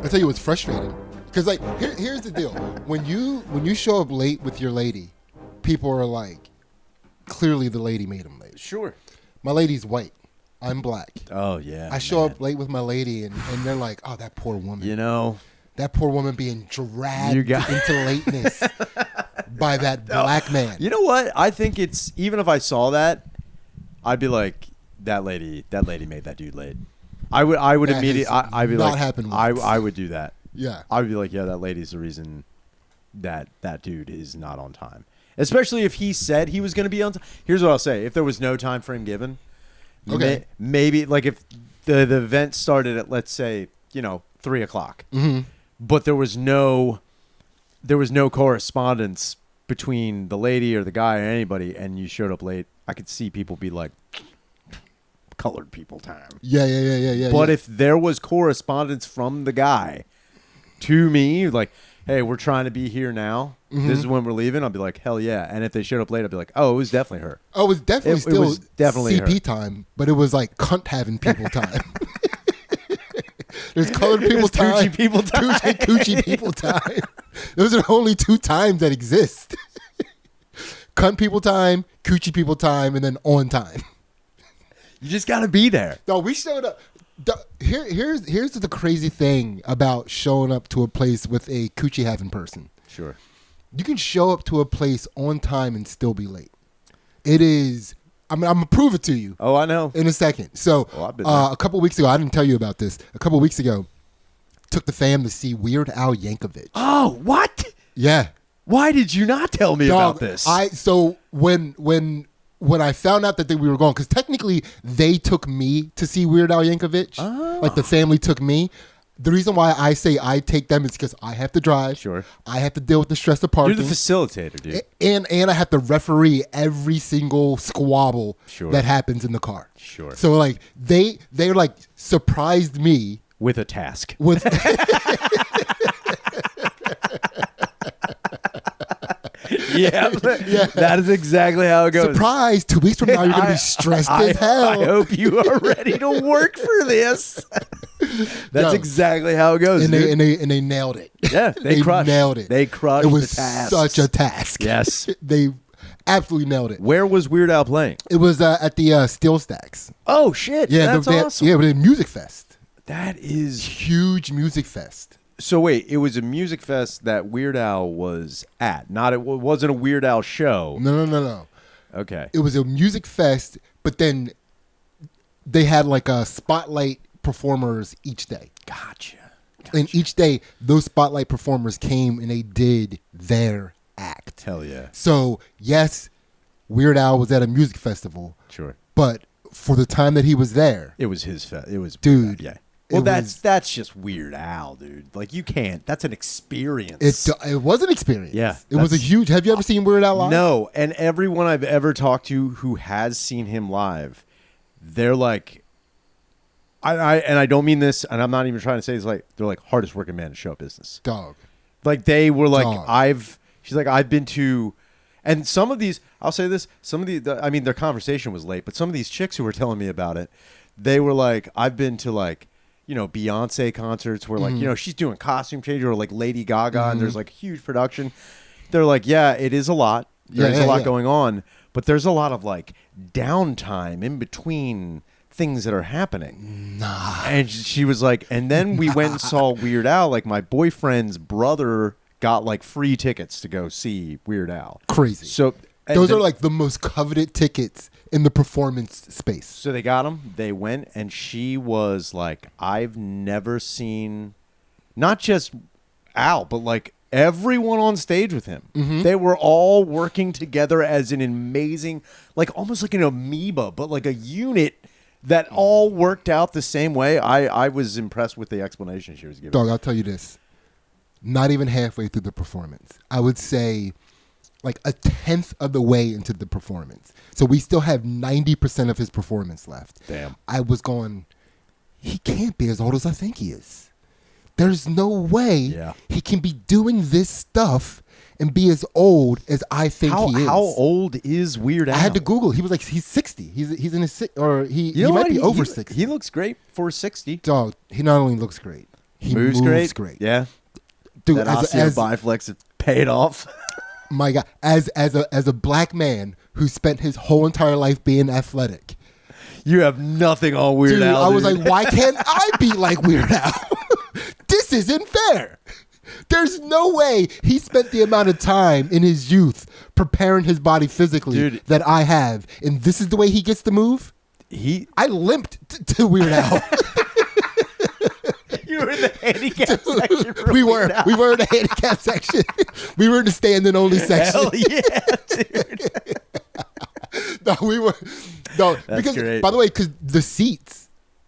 I'll tell you what's frustrating. Because like here's the deal. When you show up late with your lady, people are like, clearly the lady made them late. Sure. My lady's white. I'm black. Oh, yeah. I show up late with my lady, and they're like, oh, that poor woman. You know. That poor woman being dragged into lateness by that black man. You know what? I think it's, even if I saw that, I'd be like, that lady made that dude late. I would that immediately, I'd be not like, happened once. I would do that. Yeah. I would be like, yeah, that lady's the reason that dude is not on time. Especially if he said he was going to be on time. Here's what I'll say. If there was no time frame given, maybe, like if the event started at, let's say, 3 o'clock, but there was no correspondence between the lady or the guy or anybody, and you showed up late, I could see people be like, colored people time. Yeah. But if there was correspondence from the guy to me, like, hey, we're trying to be here now. This is when we're leaving. I'll be like, hell yeah. And if they showed up late, I'd be like, oh, it was definitely her. Oh, it was definitely still was definitely CP her. time, but it was like cunt having people time. There's colored people time. Coochie people time. Coochie people time. Those are the only two times that exist. Cunt people time, coochie people time, and then on time. You just got to be there. No, we showed up. Here's the crazy thing about showing up to a place with a coochie having person. Sure. You can show up to a place on time and still be late. It is. I'm gonna prove it to you. Oh, I know. In a second. So a couple weeks ago, I didn't tell you about this. A couple weeks ago, took the fam to see Weird Al Yankovic. Oh, what? Yeah. Why did you not tell me about this? So when I found out that we were going, because technically they took me to see Weird Al Yankovic. Oh. Like the family took me. The reason why I say I take them is because I have to drive. Sure. I have to deal with the stress of parking. You're the facilitator, dude. And I have to referee every single squabble that happens in the car. Sure. So like they like surprised me with a task. With Yeah, that is exactly how it goes. Surprise! 2 weeks from now, you're gonna be stressed as hell. I hope you are ready to work for this. That's exactly how it goes. And they nailed it. Yeah, they nailed it. They crushed. It was the task. such a task. Yes, they absolutely nailed it. Where was Weird Al playing? It was at the Steel Stacks. Oh shit! Yeah, that's awesome. Yeah, but a music fest. That is huge music fest. So wait, it was a music fest that Weird Al was at. It wasn't a Weird Al show. No. Okay. It was a music fest, but then they had like a spotlight performers each day. Gotcha. And each day, those spotlight performers came and they did their act. Hell yeah. So yes, Weird Al was at a music festival. Sure. But for the time that he was there, it was his fest. It was dude. Yeah. Well, that's just Weird Al, dude. Like, you can't. That's an experience. It was an experience. Yeah. It was a huge. Have you ever seen Weird Al live? No. And everyone I've ever talked to who has seen him live, they're like, I don't mean this, and I'm not even trying to say this, like, they're like, hardest working man in show business. Dog. Like, they were like, she's like, I've been to, and some of these, I'll say this, some of I mean, their conversation was late, but some of these chicks who were telling me about it, they were like, I've been to like, Beyonce concerts where like, she's doing costume change, or like Lady Gaga and there's like huge production. They're like, yeah, it is a lot. There's a lot going on, but there's a lot of like downtime in between things that are happening. Nah. And she was like, and then we went and saw Weird Al. Like my boyfriend's brother got like free tickets to go see Weird Al. Crazy. So those are like the most coveted tickets in the performance space. So they got them. They went, and she was like, I've never seen not just Al, but like everyone on stage with him. Mm-hmm. They were all working together as an amazing, like almost like an amoeba, but like a unit that all worked out the same way. I was impressed with the explanation she was giving. Dog, I'll tell you this. Not even halfway through the performance. I would say like a 10th of the way into the performance. So we still have 90% of his performance left. Damn. I was going, he can't be as old as I think he is. There's no way he can be doing this stuff and be as old as I think he is. How old is Weird Al? I had to Google. He was like, he's 60. He's in his, or he might be over 60. He looks great for 60. Dog, he not only looks great, He moves great. Yeah. Dude, that osteo biflex paid off. My God, as a black man who spent his whole entire life being athletic. You have nothing on Weird Al. I was like, why can't I be like Weird Al? This isn't fair. There's no way he spent the amount of time in his youth preparing his body physically that I have, and this is the way he gets to move. I limped to Weird Al. You were in the handicap section. We were in the handicap section. We were in the standing only section. Hell yeah, dude. That's because great. By the way, because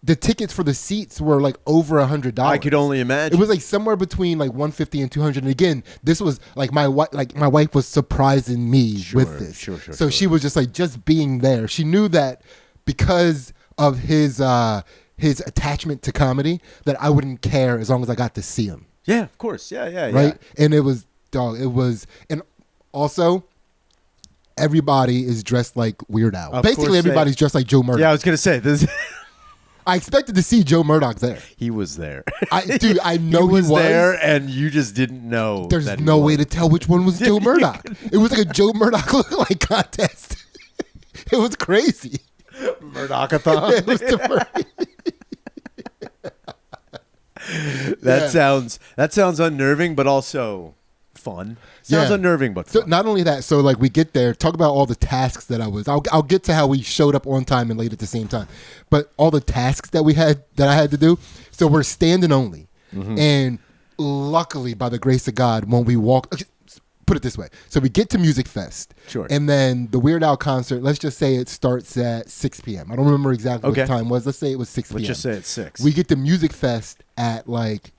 the tickets for the seats were like over $100. I could only imagine. It was like somewhere between like $150 and $200. And again, this was like my wife was surprising me with this. So she was just being there. She knew that because of his attachment to comedy, that I wouldn't care as long as I got to see him. Yeah, of course. Yeah. Right? And it was, and also, everybody is dressed like Weird Al. Basically, everybody's dressed like Joe Murdoch. Yeah, I was going to say this. I expected to see Joe Murdoch there. He was there. I know he was there, and you just didn't know. There's no way to tell which one was Joe Murdoch. It was like a Joe Murdoch lookalike contest. It was crazy. Murdochathon. It was that sounds unnerving, but also fun. Sounds unnerving, but fun. So not only that, so like we get there, talk about all the tasks that I'll get to how we showed up on time and late at the same time, but all the tasks that I had to do. So we're standing only, and luckily, by the grace of God, when we walk. Put it this way. So we get to Music Fest. Sure. And then the Weird Al concert, let's just say it starts at 6 p.m. I don't remember exactly what the time was. Let's say it was 6 p.m. Let's just say it's 6. We get to Music Fest at like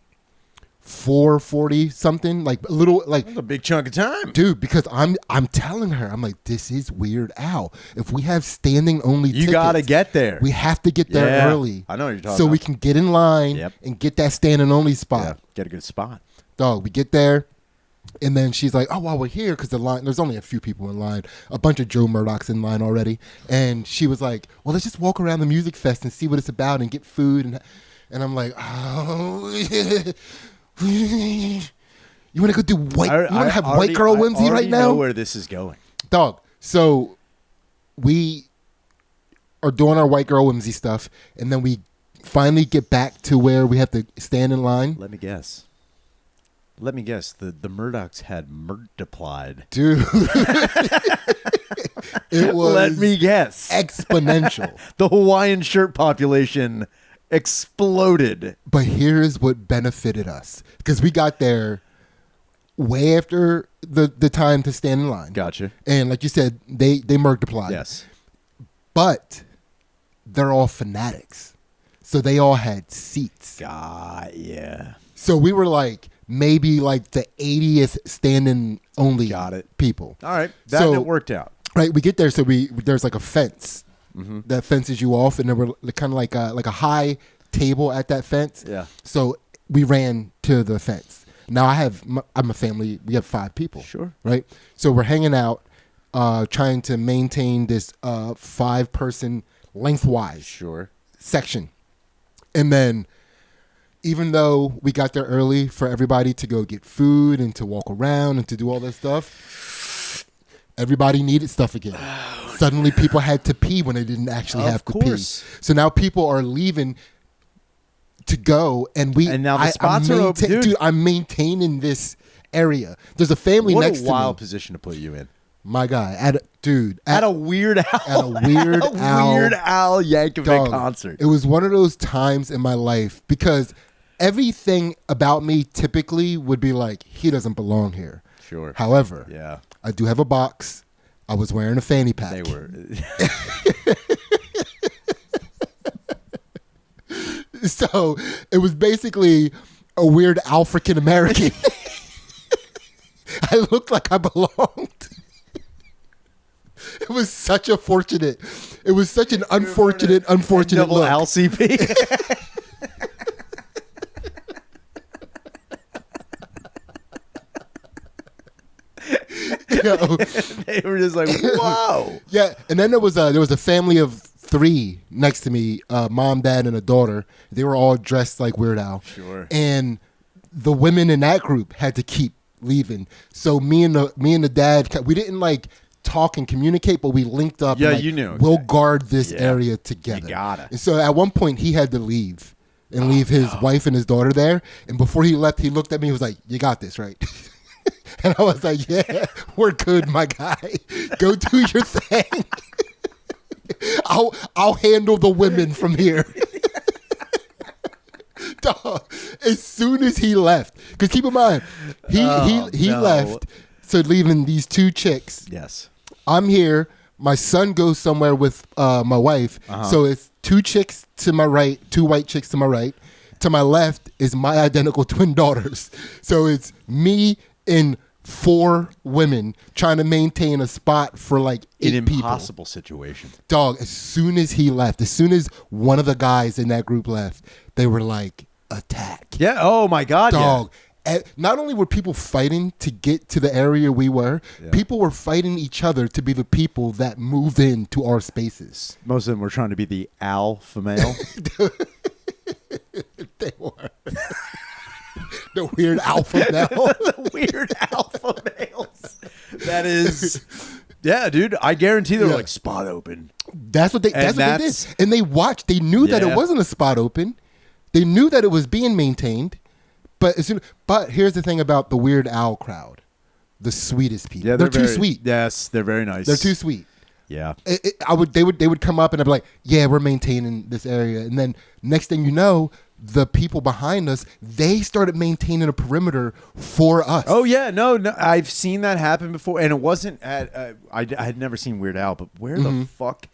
4:40 something, like a little like. That's a big chunk of time. Dude, because I'm telling her, I'm like, this is Weird Al. If we have standing only tickets, you got to get there. We have to get there early. I know what you're talking so about. we can get in line and get that standing only spot. Yeah, get a good spot. Dog, we get there. And then she's like, oh, while we're here, because there's only a few people in line, a bunch of Joe Murdochs in line already. And she was like, well, let's just walk around the Music Fest and see what it's about and get food. And I'm like, oh, you want to go do white? You want to have white girl whimsy right now? I know where this is going. Dog, so we are doing our white girl whimsy stuff, and then we finally get back to where we have to stand in line. Let me guess. The Murdochs had multiplied. Dude. It was Let me guess. Exponential. The Hawaiian shirt population exploded. But here's what benefited us. Because we got there way after the time to stand in line. Gotcha. And like you said, they multiplied. Yes. But they're all fanatics. So they all had seats. God, yeah. So we were like maybe like the 80th standing only people. All right. That worked out. Right. We get there. So there's like a fence that fences you off. And then we're kind of like a high table at that fence. Yeah. So we ran to the fence. Now I'm a family. We have 5 people. Sure. Right. So we're hanging out, trying to maintain this 5-person lengthwise section. And then even though we got there early for everybody to go get food and to walk around and to do all that stuff, everybody needed stuff again. Suddenly people had to pee when they didn't actually have to pee. So now people are leaving to go, and now the spots are open. Dude, I'm maintaining this area. There's a family next to me. What a wild position to put you in. My guy, at a Weird Al Yankovic concert. It was one of those times in my life because everything about me typically would be like, he doesn't belong here. Sure. However, I do have a box. I was wearing a fanny pack. They were. So it was basically a weird African American. I looked like I belonged. It was such an unfortunate double look. LCP. Yo. They were just like, whoa. Yeah, and then there was a family of three next to me, mom, dad, and a daughter. They were all dressed like Weird Al. Sure. And the women in that group had to keep leaving. So me and the dad, we didn't like talk and communicate, but we linked up. Yeah, and, like, you knew. We'll guard this area together. You gotta. And so at one point he had to leave and leave his wife and his daughter there. And before he left, he looked at me and was like, "You got this, right?" And I was like, "Yeah, we're good, my guy. Go do your thing. I'll handle the women from here." Dog, as soon as he left, because keep in mind, he left, so leaving these two chicks. Yes. I'm here. My son goes somewhere with my wife. So it's two chicks to my right, two white chicks to my right. To my left is my identical twin daughters. So it's me and 4 women trying to maintain a spot for like 8 An people. impossible situation. Dog, as soon as he left, as soon as one of the guys in that group left, they were like, attack. Yeah. Oh my God. Dog. Not only were people fighting to get to the area we were, people were fighting each other to be the people that moved into our spaces. Most of them were trying to be the alpha male. They were. The weird alpha male. The weird alpha males. That is, yeah, dude. I guarantee they're like spot open. That's what they did. And they watched. They knew that it wasn't a spot open. They knew that it was being maintained. But here's the thing about the Weird Al crowd, the sweetest people. Yeah, they're too sweet. Yes, they're very nice. They're too sweet. Yeah. They would come up and I'd be like, "Yeah, we're maintaining this area," and then next thing you know, the people behind us, they started maintaining a perimeter for us. Oh yeah, no, I've seen that happen before, and it wasn't at. I had never seen Weird Al, but where the fuck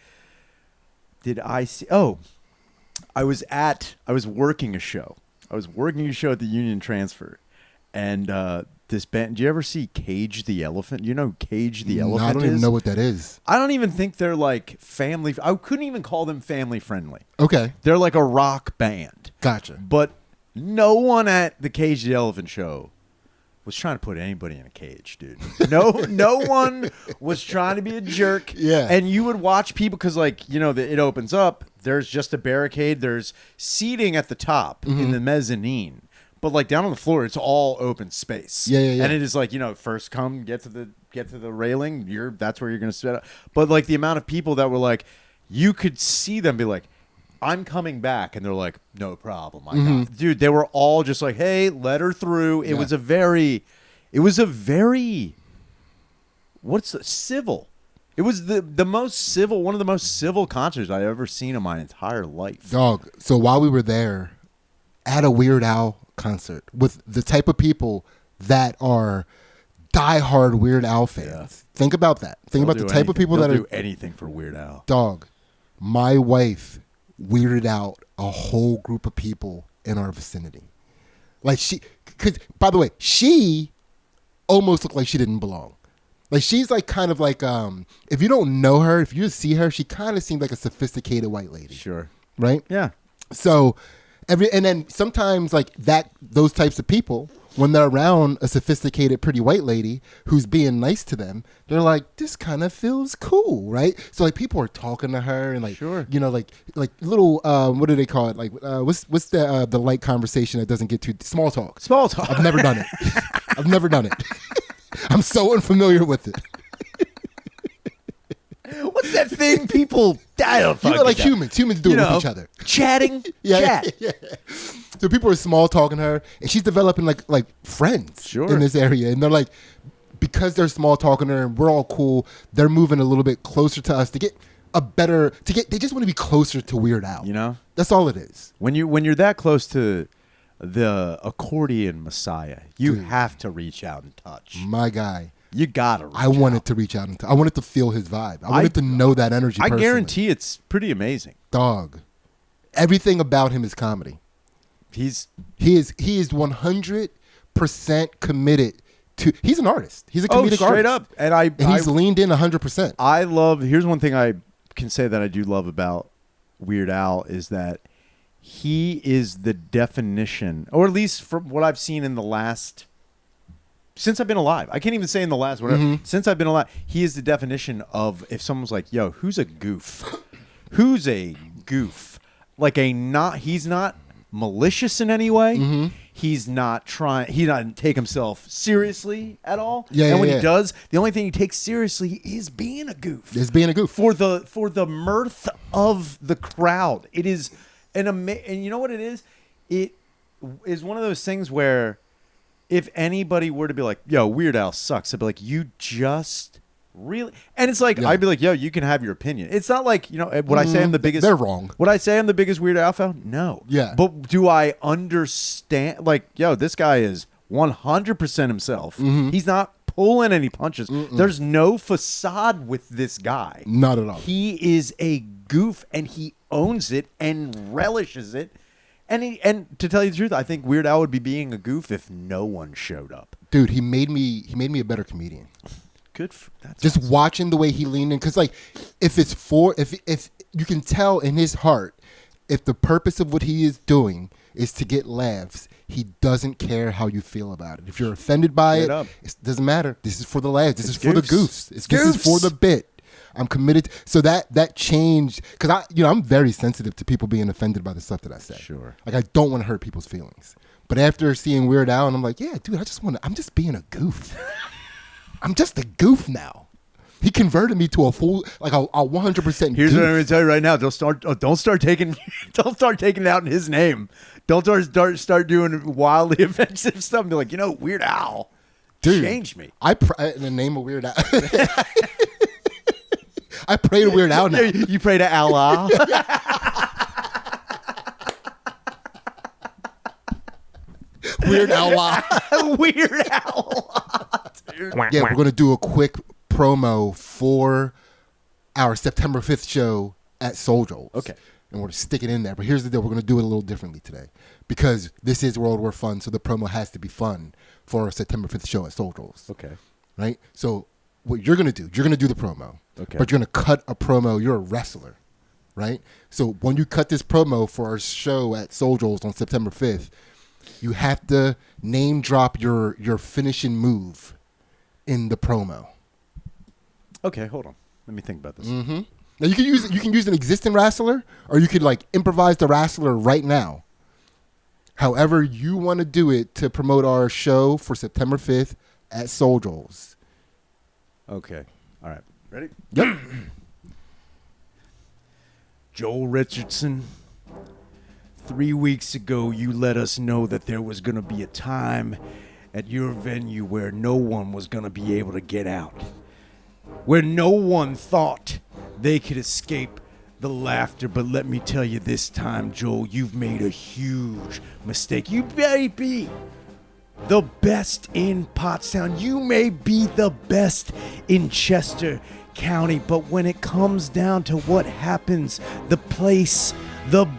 did I see? Oh, I was working a show. I was working a show at the Union Transfer, and this band. Do you ever see Cage the Elephant? You know who Cage the Elephant I don't even know what that is. I don't even think they're like family. I couldn't even call them family friendly. Okay. They're like a rock band. Gotcha. But no one at the Cage the Elephant show was trying to put anybody in a cage, dude. No one was trying to be a jerk. Yeah. And you would watch people because, like, you know, it opens up. There's just a barricade. There's seating at the top in the mezzanine. But like down on the floor, it's all open space. Yeah. And it is like, you know, first come, get to the railing. That's where you're gonna sit up. But like the amount of people that were like, you could see them be like, "I'm coming back," and they're like, "No problem, I got it." Dude, they were all just like, "Hey, let her through." It was a very, civil. It was the most civil, one of the most civil concerts I've ever seen in my entire life. Dog. So while we were there at a Weird Al concert with the type of people that are diehard Weird Al fans, think about that. Think about the type of people that do anything for Weird Al. Dog, my wife weirded out a whole group of people in our vicinity. Like by the way, she almost looked like she didn't belong. Like she's like kind of like if you don't know her, if you just see her, she kind of seemed like a sophisticated white lady. Sure. Right? Yeah. So and then sometimes like those types of people, when they're around a sophisticated pretty white lady who's being nice to them, they're like, this kind of feels cool, right? So like people are talking to her and like, you know, like little what do they call it? Like what's the light conversation that doesn't get too small talk? Small talk. I've never done it. I've never done it. I'm so unfamiliar with it. What's that thing people die of? You know, like humans do it with each other. Chatting. Chat. Yeah. So people are small talking her, and she's developing like friends in this area, and they're like, because they're small talking her, and we're all cool. They're moving a little bit closer to us to get They just want to be closer to Weird Al. You know, that's all it is. When you're that close to the accordion messiah, you have to reach out and touch. My guy. You gotta. I wanted to reach out and I wanted to feel his vibe. I wanted to know that energy. I personally. guarantee it's pretty amazing. Dog, everything about him is comedy. He is 100% committed to. He's an artist. He's a comedic artist. Straight up, and he's leaned in 100%. I love. Here's one thing I can say that I do love about Weird Al is that he is the definition, or at least from what I've seen in the last. Since I've been alive, I can't even say in the last whatever. Since I've been alive, he is the definition of if someone's like, "Yo, who's a goof?" who's a goof, like he's not malicious in any way. Mm-hmm. He doesn't take himself seriously at all. Yeah, and when yeah. he does, the only thing he takes seriously is being a goof. Is being a goof. For the mirth of the crowd. It is and you know what it is? It is one of those things where if anybody were to be like, yo, Weird Al sucks, I'd be like, you just really, and it's like, I'd be like, yo, you can have your opinion. It's not like, would I say I'm the biggest? They're wrong. Would I say I'm the biggest Weird Al fan? No. Yeah. But do I understand? Like, yo, this guy is 100% himself. Mm-hmm. He's not pulling any punches. There's no facade with this guy. Not at all. He is a goof, and he owns it and relishes it. And to tell you the truth, I think Weird Al would be being a goof if no one showed up. Dude, he made me a better comedian. Good. That's just awesome. watching the way he leaned in, because like if you can tell in his heart, if the purpose of what he is doing is to get laughs, he doesn't care how you feel about it. If you're offended by it doesn't matter. This is for the laughs. This is for the goofs. This is for the bit. I'm committed. So that changed, because I'm very sensitive to people being offended by the stuff that I say. Sure. Like, I don't want to hurt people's feelings. But after seeing Weird Al, and I'm like, yeah, dude, I'm just being a goof. I'm just a goof now. He converted me to a full, like a 100% Here's goof. what I'm going to tell you right now. Don't start taking it out in his name. Don't start doing wildly offensive stuff and be like, Weird Al, dude, change me. In the name of Weird Al. I pray to Weird Al now. You pray to Allah. Weird Al. Weird Al. Dude. Yeah, we're going to do a quick promo for our September 5th show at Soul Joel's. Okay. And we're sticking in there. But here's the deal. We're going to do it a little differently today, because this is World War Fun, so the promo has to be fun for our September 5th show at Soul Joel's. Okay. Right? So what you're going to do, you're going to do the promo. Okay. But you're going to cut a promo. You're a wrestler. Right? So when you cut this promo for our show at Soul Joel's on September 5th, you have to name drop your finishing move in the promo. Okay, hold on. Let me think about this. Mm-hmm. Now you can use an existing wrestler, or you could like improvise the wrestler right now. However you want to do it to promote our show for September 5th at Soul Joel's. Okay. All right. Ready? Yep. Joel Richardson, 3 weeks ago you let us know that there was going to be a time at your venue where no one was going to be able to get out, where no one thought they could escape the laughter. But let me tell you this time, Joel, you've made a huge mistake. You may be the best in Pottstown. You may be the best in Chester County. But when it comes down to what happens, the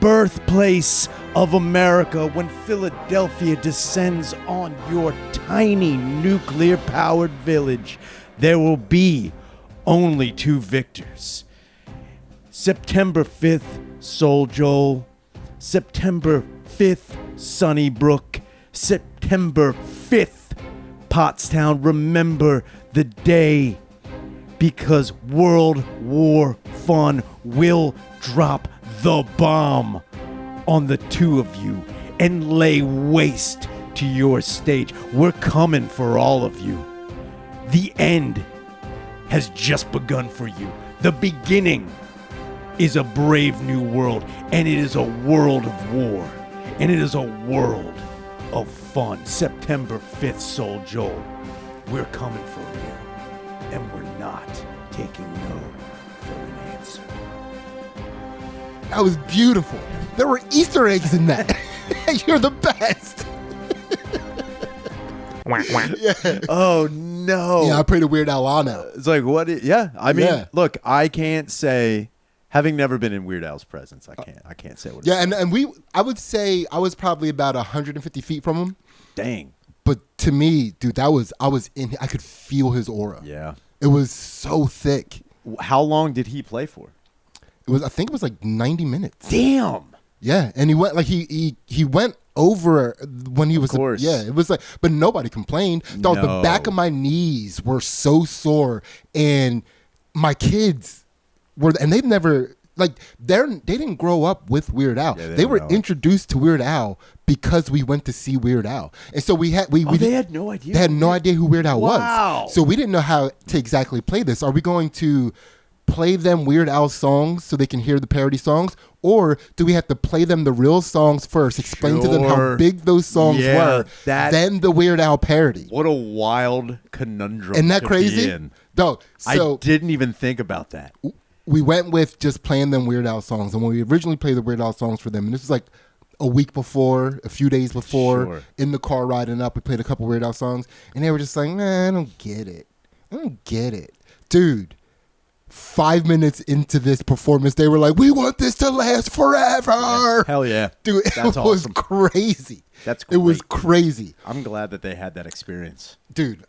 birthplace of America, when Philadelphia descends on your tiny nuclear-powered village, there will be only two victors. September 5th, Soul Joel. September 5th, Sunnybrook. September 5th, Pottstown. Remember the day, because World War Fun will drop the bomb on the two of you and lay waste to your stage. We're coming for all of you. The end has just begun for you. The beginning is a brave new world, and it is a world of war, and it is a world of fun. September 5th, Soul Joel. We're coming for you, and we're not taking no for an answer. That was beautiful. There were Easter eggs in that. You're the best. Yeah. Oh no. Yeah, I pray to Weird Al now. It's like, what? I mean, look, I can't say, having never been in Weird Al's presence, I can't say what. Yeah, and I would say I was probably about 150 feet from him. Dang. But to me, dude, I was I could feel his aura. Yeah. It was so thick. How long did he play for? I think it was like 90 minutes. Damn. Yeah, and he went like he went over when he was. Of course. Yeah, it was like, but nobody complained. Dog, No. the back of my knees were so sore, and my kids were, and they've never Like they didn't grow up with Weird Al. Yeah, they were introduced to Weird Al because we went to see Weird Al, and so they had no idea. They had no idea who Weird Al was. So we didn't know how to exactly play this. Are we going to play them Weird Al songs so they can hear the parody songs, or do we have to play them the real songs first, explain to them how big those songs were, then the Weird Al parody? What a wild conundrum! Isn't that crazy? No, so I didn't even think about that. We went with just playing them Weird Al songs, and when we originally played the Weird Al songs for them, and this was like a week before, a few days before, in the car riding up, we played a couple Weird Al songs, and they were just like, "Man, I don't get it, dude." 5 minutes into this performance, they were like, "We want this to last forever." Hell yeah. Dude, it was awesome. Crazy. That's great. It was crazy. I'm glad that they had that experience. Dude,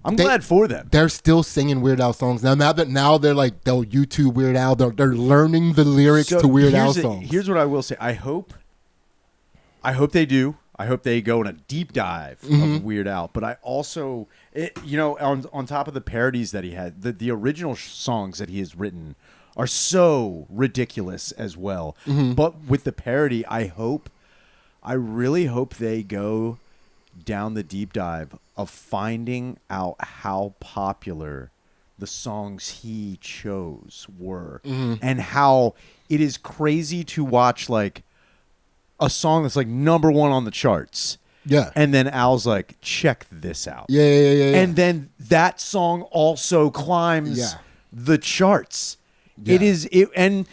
I'm glad for them. They're still singing Weird Al songs. Now they're like, they'll YouTube Weird Al. They're learning the lyrics to Weird Al songs. Here's what I will say. I hope they do. I hope they go in a deep dive of Weird Al. But I also, on top of the parodies that he had, the original songs that he has written are so ridiculous as well. But with the parody, I really hope they go down the deep dive of finding out how popular the songs he chose were, and how it is crazy to watch like a song that's like number one on the charts. Yeah. And then Al's like, check this out. Yeah. And then that song also climbs the charts. Yeah. And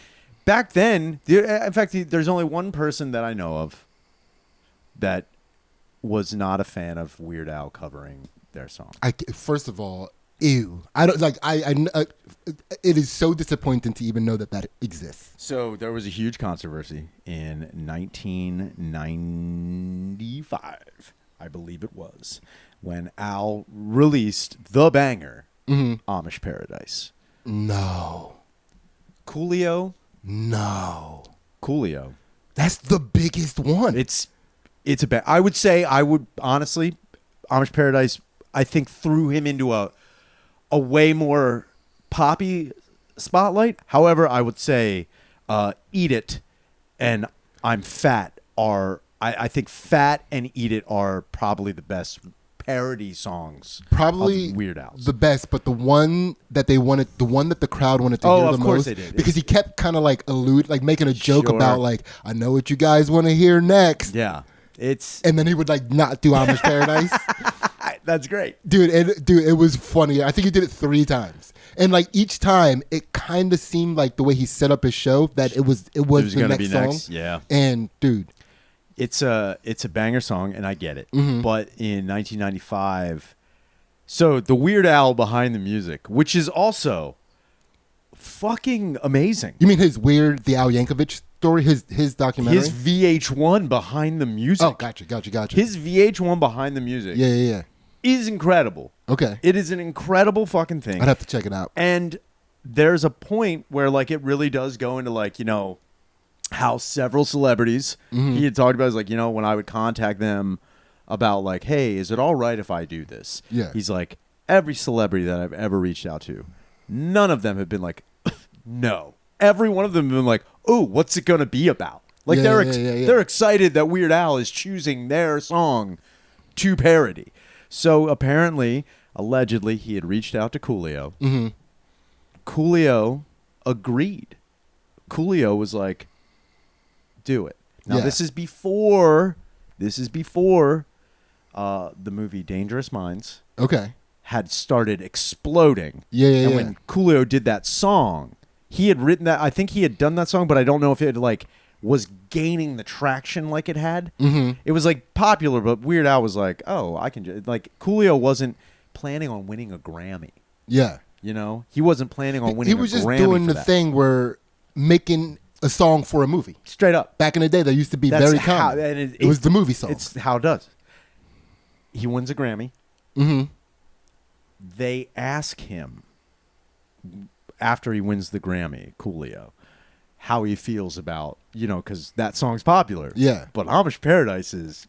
back then, in fact, there's only one person that I know of that was not a fan of Weird Al covering their song. First of all, ew. I don't like. It is so disappointing to even know that exists. So there was a huge controversy in 1995, I believe it was, when Al released the banger, Amish Paradise. No. Coolio. No. Coolio. That's the biggest one. It's a I would honestly, Amish Paradise, I think threw him into a way more poppy spotlight. However, I would say Eat It and I'm Fat are, I think Fat and Eat It are probably the best parody songs. Probably of Weird Al's. The best, but the one that the crowd wanted to hear the most. Of course they did. Because he kept kind of like making a joke about like, I know what you guys want to hear next. Yeah. And then he would like not do Amish Paradise. That's great. Dude, it was funny. I think he did it 3 times. And like each time it kind of seemed like the way he set up his show that it was the next song. Next. Yeah. And dude, it's a banger song and I get it. But in 1995, so the Weird Al behind the music, which is also fucking amazing. You mean his Weird the Al Yankovic story, his documentary? His VH1 behind the music. Oh, gotcha. His VH1 behind the music. Yeah. Is incredible. Okay. It is an incredible fucking thing. I'd have to check it out. And there's a point where like it really does go into like, how several celebrities he had talked about is like, when I would contact them about like, hey, is it all right if I do this? Yeah. He's like, every celebrity that I've ever reached out to, none of them have been like, no. Every one of them have been like, oh, what's it going to be about? Like they're excited that Weird Al is choosing their song to parody. So apparently, allegedly, he had reached out to Coolio. Coolio agreed. Coolio was like, do it. Now this is before the movie Dangerous Minds. Okay. Had started exploding. Yeah. And when Coolio did that song, he had written that. I think he had done that song, but I don't know if it like was gaining the traction like it had. It was like popular, but Weird Al was like, oh, I can like Coolio wasn't planning on winning a Grammy. Yeah. He wasn't planning on winning a Grammy. He was just doing the thing where making a song for a movie. Straight up. Back in the day, that used to be very common. It was the movie song. It's how it does. He wins a Grammy. They ask him after he wins the Grammy, Coolio, how he feels about, because that song's popular. Yeah. But Amish Paradise is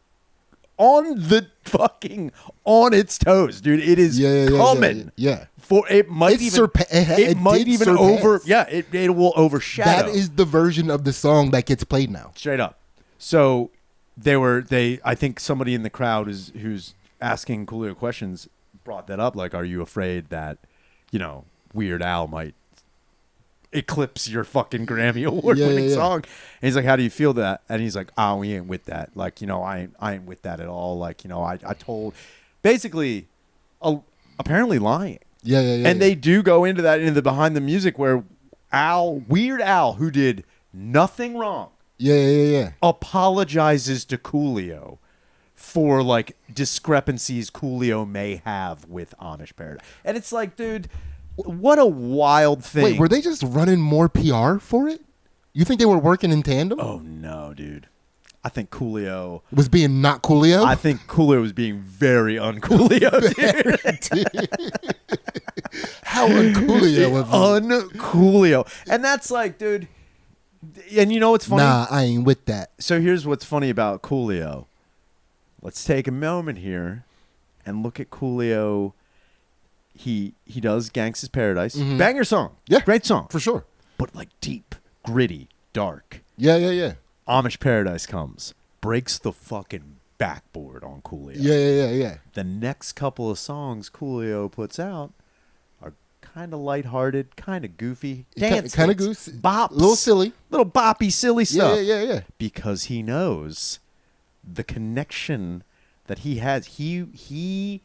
on the fucking on its toes, dude. It is coming. Yeah. For it might it might even it will overshadow. That is the version of the song that gets played now. Straight up. So I think somebody in the crowd who's asking Coolio questions brought that up. Like, are you afraid that, Weird Al might eclipse your fucking Grammy award-winning song? And he's like, how do you feel that? And he's like, oh, we ain't with that. Like, I ain't with that at all. Like, I told, basically, apparently lying. Yeah. And they do go into that, into the behind the music where Weird Al, who did nothing wrong, apologizes to Coolio for like discrepancies Coolio may have with Amish Paradise. And it's like, dude, what a wild thing. Wait, were they just running more PR for it? You think they were working in tandem? Oh no, dude. I think Coolio was being not Coolio. I think Coolio was being very un-Coolio, dude. How un-Coolio was un-Coolio. And that's like, dude. And you know what's funny? Nah, I ain't with that. So here's what's funny about Coolio. Let's take a moment here and look at Coolio. He does Gangsta's Paradise. Mm-hmm. Banger song. Yeah. Great song. For sure. But like deep, gritty, dark. Yeah. Amish Paradise comes. Breaks the fucking backboard on Coolio. Yeah. The next couple of songs Coolio puts out are kind of lighthearted, kind of goofy. Dance kind of goofy. Bops. Little silly. Little boppy, silly stuff. Yeah. Because he knows the connection that he has. He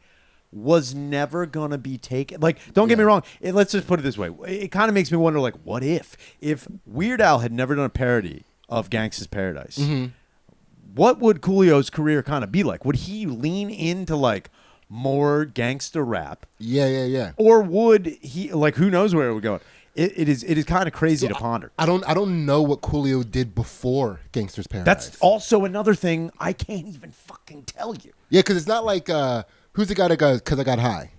was never gonna be taken. Like, don't get me wrong. Let's just put it this way. It kind of makes me wonder, like, what if Weird Al had never done a parody of Gangsta's Paradise? Mm-hmm. What would Coolio's career kind of be like? Would he lean into like more gangsta rap? Yeah. Or would he, like, who knows where it would go? It is kind of crazy to ponder. I don't know what Coolio did before Gangsta's Paradise. That's also another thing I can't even fucking tell you. Yeah, because it's not like who's the guy that got Because I Got High?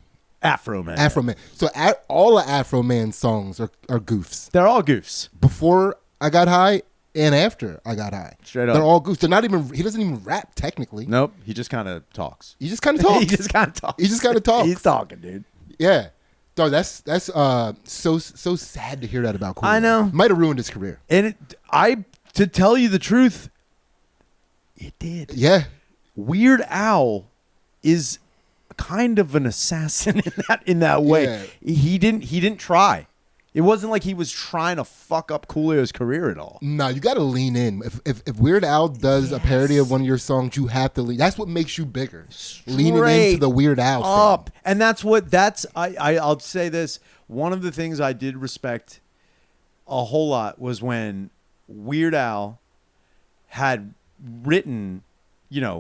Afro Man. So all of Afro Man's songs are goofs. They're all goofs. Before I Got High and after I Got High. Straight up. They're all goofs. They're not even. He doesn't even rap technically. Nope. He just kind of talks. He just kind of talks. He just kind of talks. He's talking, dude. Yeah. Dog, that's so sad to hear that about Coolio. I know. Might have ruined his career. And to tell you the truth, it did. Yeah. Weird Al is kind of an assassin in that way. Yeah. He didn't try. It wasn't like he was trying to fuck up Coolio's career at all. No, you got to lean in. If Weird Al does a parody of one of your songs, you have to lean. That's what makes you bigger. Leaning into the Weird Al up. Thing. And I'll say this. One of the things I did respect a whole lot was when Weird Al had written,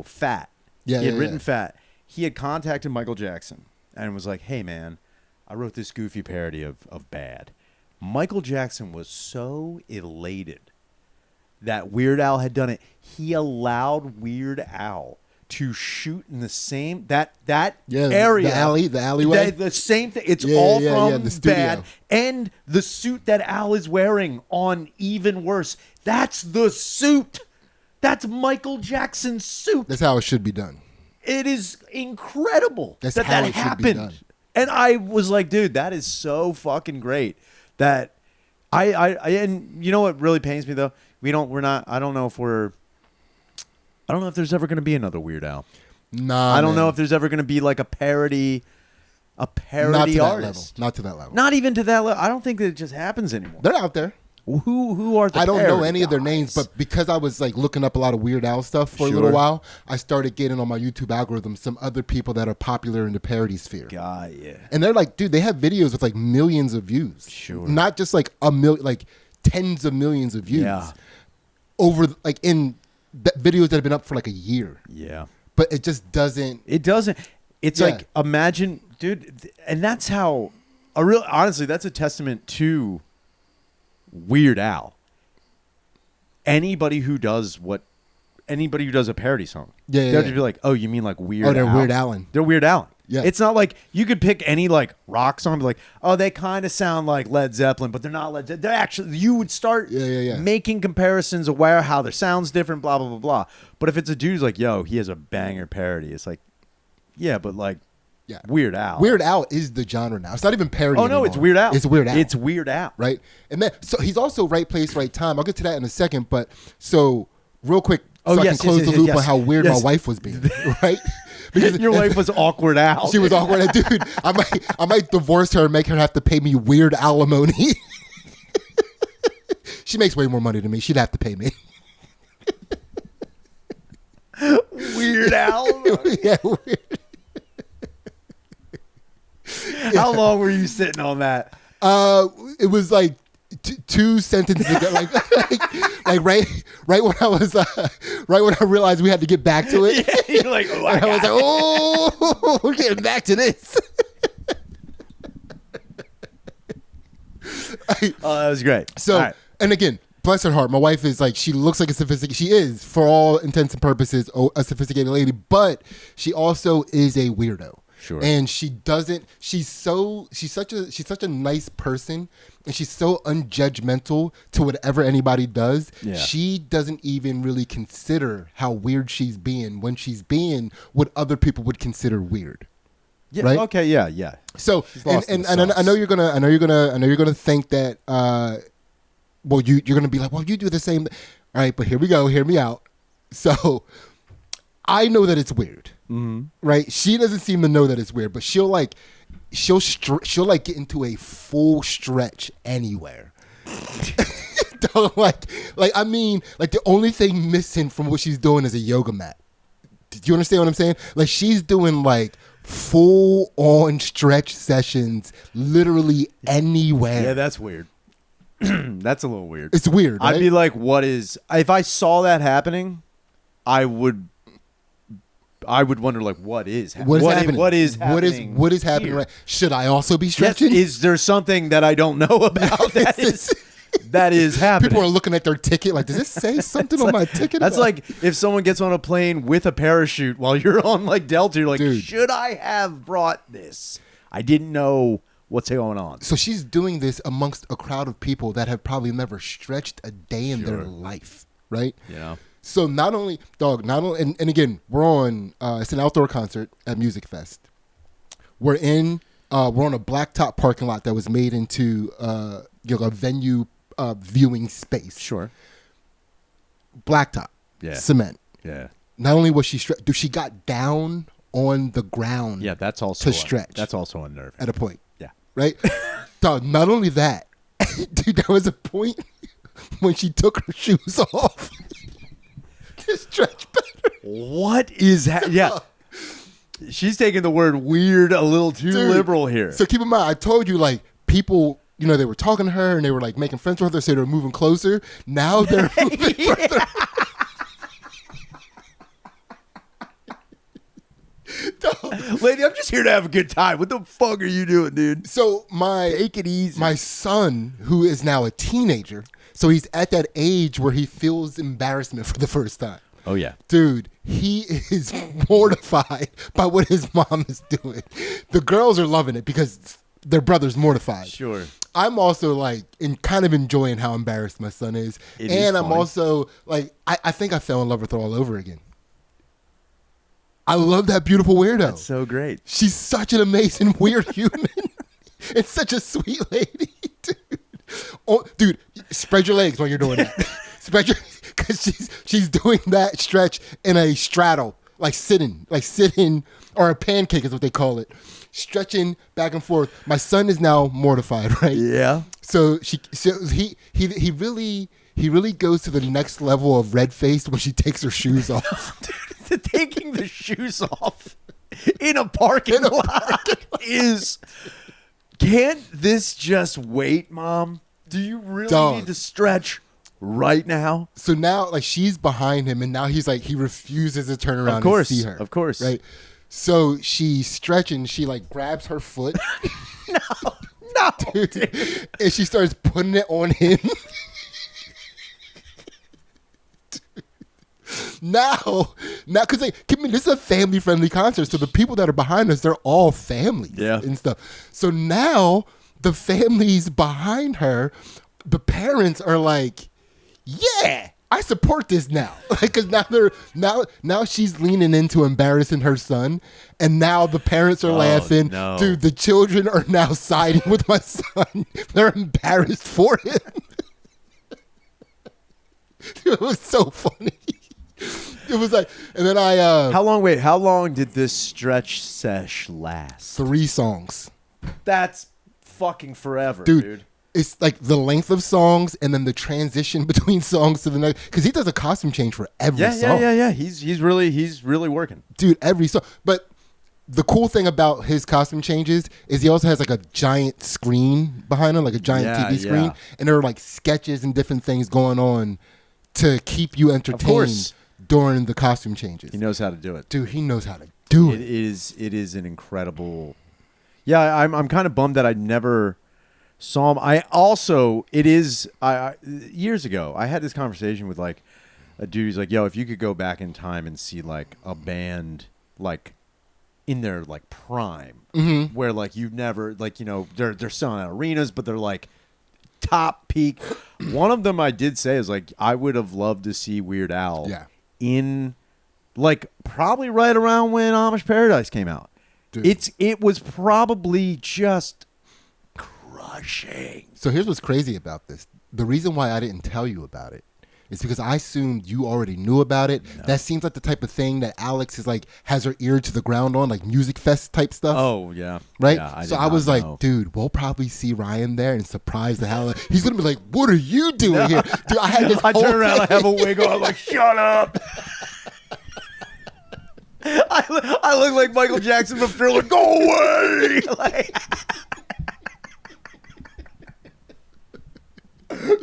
Fat. Yeah, he had written Fat. He had contacted Michael Jackson and was like, hey, man, I wrote this goofy parody of Bad. Michael Jackson was so elated that Weird Al had done it. He allowed Weird Al to shoot in the same that area, the alleyway, the same thing. It's all from Bad, and the suit that Al is wearing on even worse. That's the suit. That's Michael Jackson's suit. That's how it should be done. It is incredible that happened. Should be done. And I was like, dude, that is so fucking great. That and you know what really pains me though? I don't know if there's ever going to be another Weird Al. Nah, I don't know if there's ever going to be like a parody artist. Not to that level. Not even to that level. I don't think that it just happens anymore. They're out there. Who are the I don't know any guys? of their names, but because I was like looking up a lot of Weird Al stuff for a little while, I started getting on my YouTube algorithm some other people that are popular in the parody sphere. God, yeah. And they're like, dude, they have videos with like millions of views. Sure. Not just like like tens of millions of views. Yeah. Over like in videos that have been up for like a year. Yeah. But it just doesn't. It doesn't. It's like, imagine, dude, and that's how honestly, that's a testament to Weird Al. Anybody who does a parody song, they'll just be like, "Oh, you mean like Weird Al?" They're Weird Allen. They're Weird Allen. Yeah. It's not like you could pick any like rock song, like, oh, they kind of sound like Led Zeppelin, but they're not Led Zeppelin. They're actually, you would start making comparisons of how their sound's different, blah, blah, blah, blah. But if it's a dude who's like, yo, he has a banger parody, it's like, yeah, but like, Weird Al. Weird Al is the genre now. It's not even parody anymore. No, it's Weird Al. It's Weird Al. It's Weird Al. Right? And then, so he's also right place, right time. I'll get to that in a second, but so real quick, so I can close the loop on how weird my wife was being, right? Because your wife was awkward Al. She was awkward. Dude, I might divorce her and make her have to pay me weird alimony. She makes way more money than me. She'd have to pay me. Weird alimony. Yeah, weird. How long were you sitting on that? It was like two sentences ago, like right when I was right when I realized we had to get back to it. Yeah, you're like, oh, I was like, oh, we're getting back to this. Oh, that was great. So, and again, bless her heart, my wife is like, she looks like a sophisticated. She is, for all intents and purposes, a sophisticated lady, but she also is a weirdo. Sure. And she's such a nice person, and she's so unjudgmental to whatever anybody does. Yeah. She doesn't even really consider how weird she's being when she's being what other people would consider weird. Yeah. Right? Okay. Yeah. Yeah. So, and I know you're gonna think that. Well, you're gonna be like, well, you do the same. All right, but here we go. Hear me out. So, I know that it's weird. Mm-hmm. Right? She doesn't seem to know that it's weird, but she'll get into a full stretch anywhere. I mean, the only thing missing from what she's doing is a yoga mat. Do you understand what I'm saying? Like, she's doing like full on stretch sessions literally anywhere. Yeah, that's weird. That's a little weird. It's weird, right? I'd be like, if I saw that happening, I would wonder, like, what is happening? What is happening? What is happening? Here? Right? Should I also be stretching? Is there something that I don't know about that is happening? People are looking at their ticket like, does this say something on my ticket? That's like if someone gets on a plane with a parachute while you're on like Delta, you're like, dude, should I have brought this? I didn't know what's going on. So she's doing this amongst a crowd of people that have probably never stretched a day in their life, right? Yeah. So not only, and again, we're on, it's an outdoor concert at Music Fest. We're on a blacktop parking lot that was made into a venue viewing space. Sure. Blacktop. Yeah. Cement. Yeah. Not only was she got down on the ground. Yeah, that's also to stretch. That's also unnerving. At a point. Yeah. Right? Dog, not only that, dude, there was a point when she took her shoes off. To stretch better. What is that? Yeah. She's taking the word weird a little too liberal here. So keep in mind, I told you, like, people, they were talking to her and they were like making friends with her, so they were moving closer. Now they're moving further. Lady, I'm just here to have a good time. What the fuck are you doing, dude? So take it easy. My son, who is now a teenager, so he's at that age where he feels embarrassment for the first time. Oh, yeah. Dude, he is mortified by what his mom is doing. The girls are loving it because their brother's mortified. Sure. I'm also like kind of enjoying how embarrassed my son is. And I'm also like, I think I fell in love with her all over again. I love that beautiful weirdo. That's so great. She's such an amazing weird human. And such a sweet lady, dude. Oh, dude, spread your legs while you're doing that. Because she's doing that stretch in a straddle, like sitting, or a pancake is what they call it. Stretching back and forth. My son is now mortified, right? Yeah. So he really goes to the next level of red faced when she takes her shoes off. Taking the shoes off in a parking lot is. Can't this just wait, Mom? Do you really need to stretch right now? So now, like, she's behind him, and now he's like, he refuses to turn around and see her. Of course. Right? So she's stretching. She, like, grabs her foot. No. Dude. And she starts putting it on him. now, because this is a family-friendly concert, so the people that are behind us, they're all families and stuff. So now the families behind her, the parents are like, yeah, I support this now. Because now she's leaning into embarrassing her son, and now the parents are laughing. No. Dude, the children are now siding with my son. They're embarrassed for him. It was so funny. It was like, and then How long did this stretch sesh last? 3 songs. That's fucking forever, dude. It's like the length of songs and then the transition between songs to the next. Because he does a costume change for every song. Yeah. He's really working, dude. Every song. But the cool thing about his costume changes is he also has like a giant screen behind him, like a giant TV screen, and there are like sketches and different things going on to keep you entertained during the costume changes. He knows how to do it, dude. He knows how to do it. It is an incredible. Yeah, I'm kind of bummed that I never saw him. Years ago, I had this conversation with like a dude who's like, yo, if you could go back in time and see like a band like in their like prime, where like you've never like, you know, they're selling out arenas, but they're like top peak. One of them I did say is like, I would have loved to see Weird Al in like probably right around when Amish Paradise came out. Dude. It was probably just crushing. So here's what's crazy about this. The reason why I didn't tell you about it is because I assumed you already knew about it. No. That seems like the type of thing that Alex is like has her ear to the ground on, like music fest type stuff. Oh yeah, right. Yeah, so I was like, dude, we'll probably see Ryan there and surprise the hell. He's gonna be like, "What are you doing here?" Dude, I had this. I turn around, I have a wig on, I'm like, "Shut up." I look like Michael Jackson from Thriller. Go away! Like,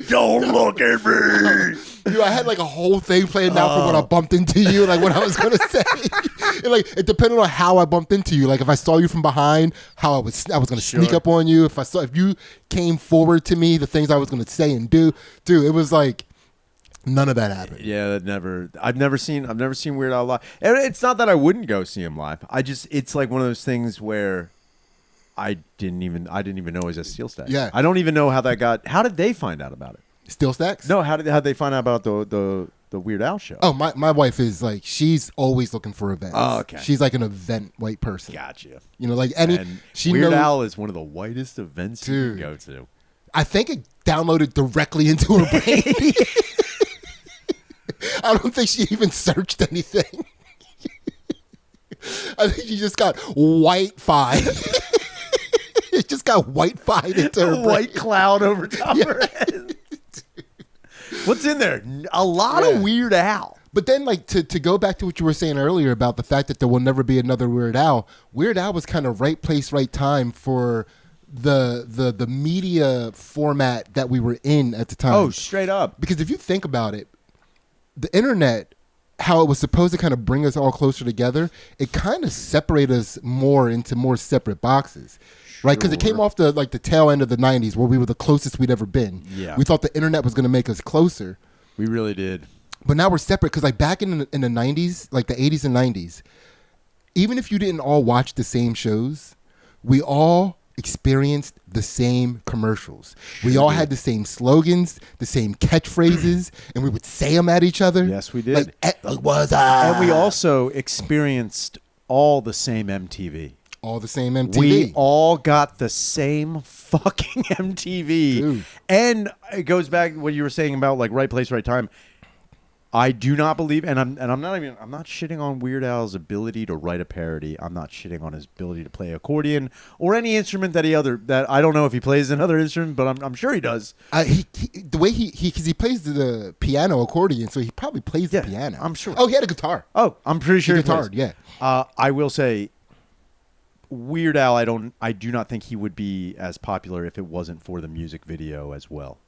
don't look at me. Dude, I had like a whole thing planned out for when I bumped into you, like what I was gonna say. And, like it depended on how I bumped into you. Like if I saw you from behind, how I was gonna sneak up on you. If you came forward to me, the things I was gonna say and do. Dude, it was like. None of that happened. Yeah, I've never seen Weird Al live. And it's not that I wouldn't go see him live. It's like one of those things where I didn't even know he was at Steel Stacks. Yeah. I don't even know how that got. How did they find out about it? Steel Stacks? No, how'd they find out about the Weird Al show? Oh, my wife is like, she's always looking for events. Oh, okay. She's like an event white person. Gotcha. You know, like Weird Al is one of the whitest events you can go to. I think it downloaded directly into her brain. I don't think she even searched anything. I think she just got white-fi. It just got white-fi into her brain. White cloud over top of her head. What's in there? A lot of Weird Al. But then, like, to go back to what you were saying earlier about the fact that there will never be another Weird Al, Weird Al was kind of right place, right time for the media format that we were in at the time. Oh, straight up. Because if you think about it, the internet, how it was supposed to kind of bring us all closer together, it kind of separated us more into more separate boxes. Right, because it came off the tail end of the 90s where we were the closest we'd ever been. Yeah. We thought the internet was going to make us closer. We really did. But now we're separate because like back in the 90s, like the 80s and 90s, even if you didn't all watch the same shows, we all experienced the same commercials. We all had the same slogans, the same catchphrases, and we would say them at each other. Yes, we did. Like was I? And we also experienced all the same MTV. All the same MTV. We all got the same fucking MTV. Dude. And it goes back to what you were saying about like right place, right time. I do not believe, and I'm not shitting on Weird Al's ability to write a parody. I'm not shitting on his ability to play accordion or any instrument that I don't know if he plays another instrument, but I'm sure he does. The way because he plays the piano accordion, so he probably plays the piano. I'm sure. Oh, he had a guitar. Oh, I'm pretty sure he guitared. plays. Yeah. I will say, Weird Al, I do not think he would be as popular if it wasn't for the music video as well.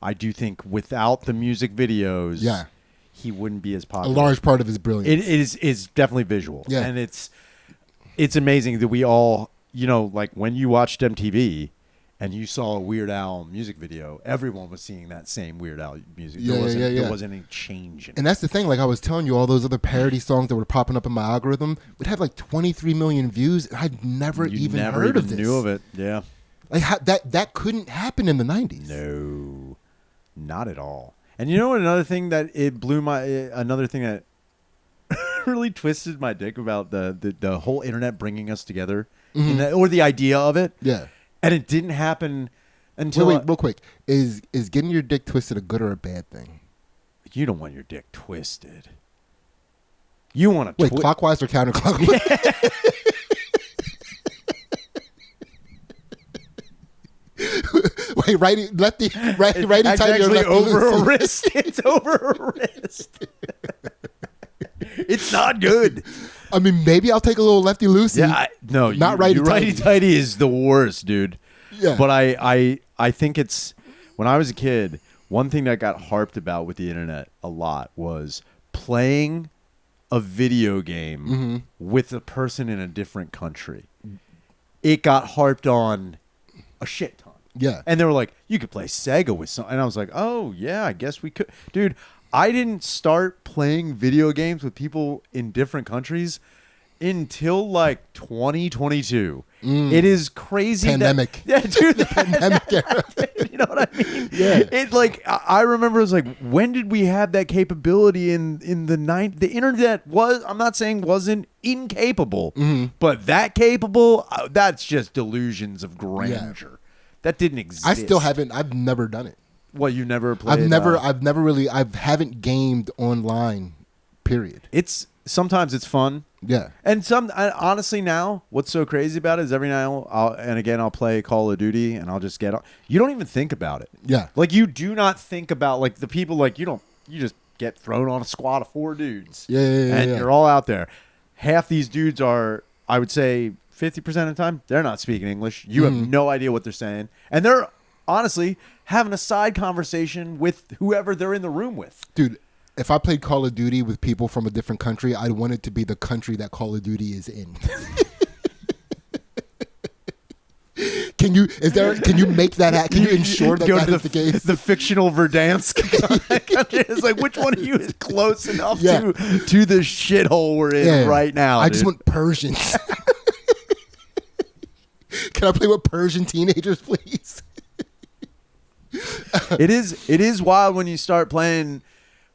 I do think without the music videos, he wouldn't be as popular. A large part of his brilliance. It is definitely visual. Yeah. And it's amazing that we all, you know, like when you watched MTV and you saw a Weird Al music video, everyone was seeing that same Weird Al music. Yeah, There wasn't any change in it. And that's the thing. Like I was telling you, all those other parody songs that were popping up in my algorithm would have like 23 million views, and I'd never even heard of this. Knew of it. Yeah. Like that couldn't happen in the 90s. No, not at all. And you know what? Another thing that another thing that really twisted my dick about the whole internet bringing us together, or the idea of it. Yeah. And it didn't happen until... Wait, real quick. Is getting your dick twisted a good or a bad thing? You don't want your dick twisted. You want to... Wait, clockwise or counterclockwise? Wait, righty, lefty, righty, it's tighty, or actually lefty over loose? a wrist. It's over a wrist. It's not good. I mean, maybe I'll take a little lefty loosey. Yeah, not righty tighty. Righty tighty is the worst, dude. Yeah. But I think it's, when I was a kid, one thing that got harped about with the internet a lot was playing a video game with a person in a different country. It got harped on a shit ton. Yeah. And they were like, you could play Sega with some. And I was like, oh, yeah, I guess we could. Dude, I didn't start playing video games with people in different countries until like 2022. It is crazy. Pandemic. Yeah, dude. The pandemic era. You know what I mean? Yeah. It like, I remember it was like, when did we have that capability in the 90s? The internet was, I'm not saying wasn't incapable, but that capable, that's just delusions of grandeur. Yeah. That didn't exist. I still haven't, I've never done it. Well, you never played? I haven't gamed online, period. Sometimes it's fun. Yeah. And honestly now, what's so crazy about it is every now and again I'll play Call of Duty and I'll just get on. You don't even think about it. Yeah. Like you do not think about like the people like you just get thrown on a squad of 4 dudes. Yeah. And you're all out there. Half these dudes are, I would say 50% of the time, they're not speaking English. You have no idea what they're saying. And they're honestly having a side conversation with whoever they're in the room with. Dude, if I played Call of Duty with people from a different country, I'd want it to be the country that Call of Duty is in. Can you make that happen? Can you ensure that that is the case? The fictional Verdansk. It's like, which one of you is close enough to the shithole we're in right now? I just want Persians. Can I play with Persian teenagers, please? It is wild when you start playing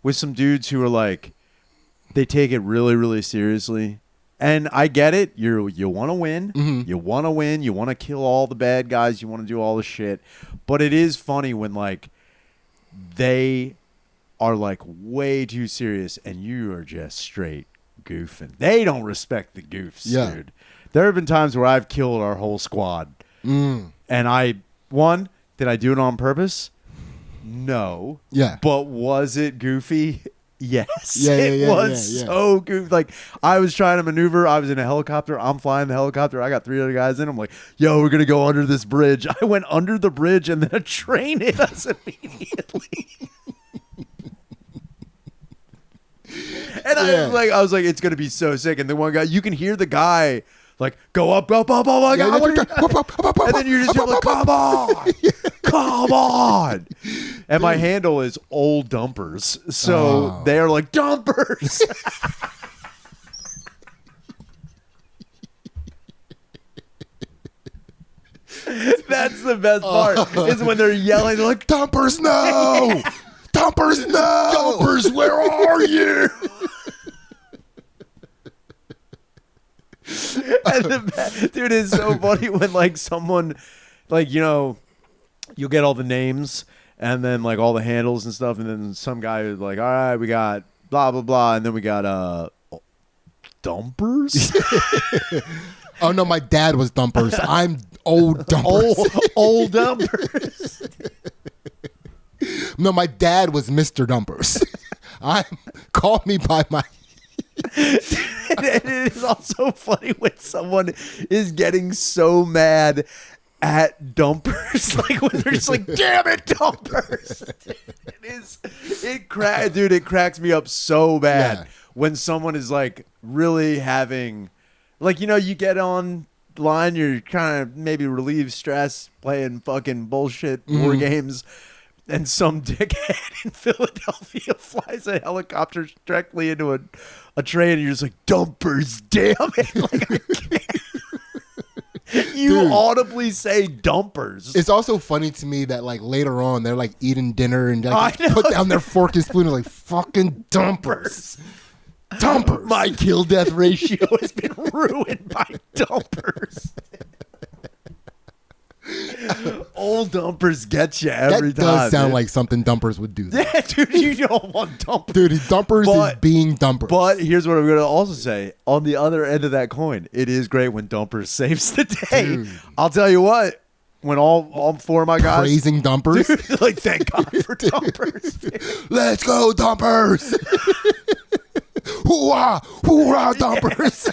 with some dudes who are like, they take it really, really seriously. And I get it. You want to win. You want to win. You want to kill all the bad guys. You want to do all the shit. But it is funny when like they are like way too serious and you are just straight goofing. They don't respect the goofs, dude. There have been times where I've killed our whole squad. And did I do it on purpose? No. Yeah. But was it goofy? Yes. It was so goofy. Like, I was trying to maneuver. I was in a helicopter. I'm flying the helicopter. I got 3 other guys in. I'm like, yo, we're going to go under this bridge. I went under the bridge, and then a train hit us immediately. And I was like, it's going to be so sick. And then one guy, you can hear the guy like, go up, oh my God. And then you're just like, come on. Come on. And my handle is old dumpers. So they are like, dumpers. That's the best part is when they're yelling. They're like, dumpers, no. Dumpers, no. Dumpers, where are you? And dude, it's so funny when like someone like, you know, you'll get all the names and then like all the handles and stuff, and then some guy is like, all right, we got blah blah blah, and then we got dumpers. Oh no, my dad was dumpers. I'm old dumpers. Old dumpers. No, my dad was Mr. Dumpers. Call me by my. And it is also funny when someone is getting so mad at dumpers, like when they're just like, damn it, dumpers. It cracks me up so bad when someone is like really having, like, you know, you get on line, you're trying to maybe relieve stress playing fucking bullshit war games, and some dickhead in Philadelphia flies a helicopter directly into a train, and you're just like, dumpers, damn it. Like, I can't. You audibly say dumpers. It's also funny to me that like later on they're like eating dinner and like put down their fork and spoon and like fucking dumpers. Dumpers. My kill death ratio has been ruined by dumpers. Old dumpers get you every time. That does sound like something dumpers would do. Yeah, dude, you don't want dumpers. Dude, dumpers is being dumpers. But here's what I'm going to also say. On the other end of that coin, it is great when dumpers saves the day. Dude. I'll tell you what. When all four of my guys praising dumpers, dude, like thank God for dumpers. Dude. Let's go dumpers! Hoorah! Hoorah, dumpers!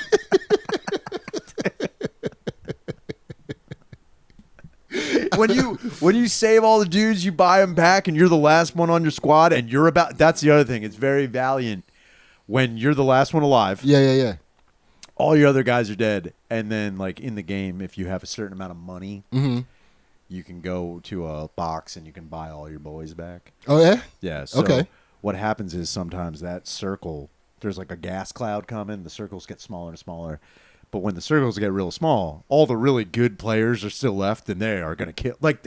When you save all the dudes, you buy them back, and you're the last one on your squad, and you're about. That's the other thing. It's very valiant when you're the last one alive. Yeah. All your other guys are dead, and then like in the game, if you have a certain amount of money, you can go to a box and you can buy all your boys back. Oh yeah. Yeah. So okay. What happens is sometimes that circle, there's like a gas cloud coming. The circles get smaller and smaller. But when the circles get real small, all the really good players are still left, and they are going to kill. Like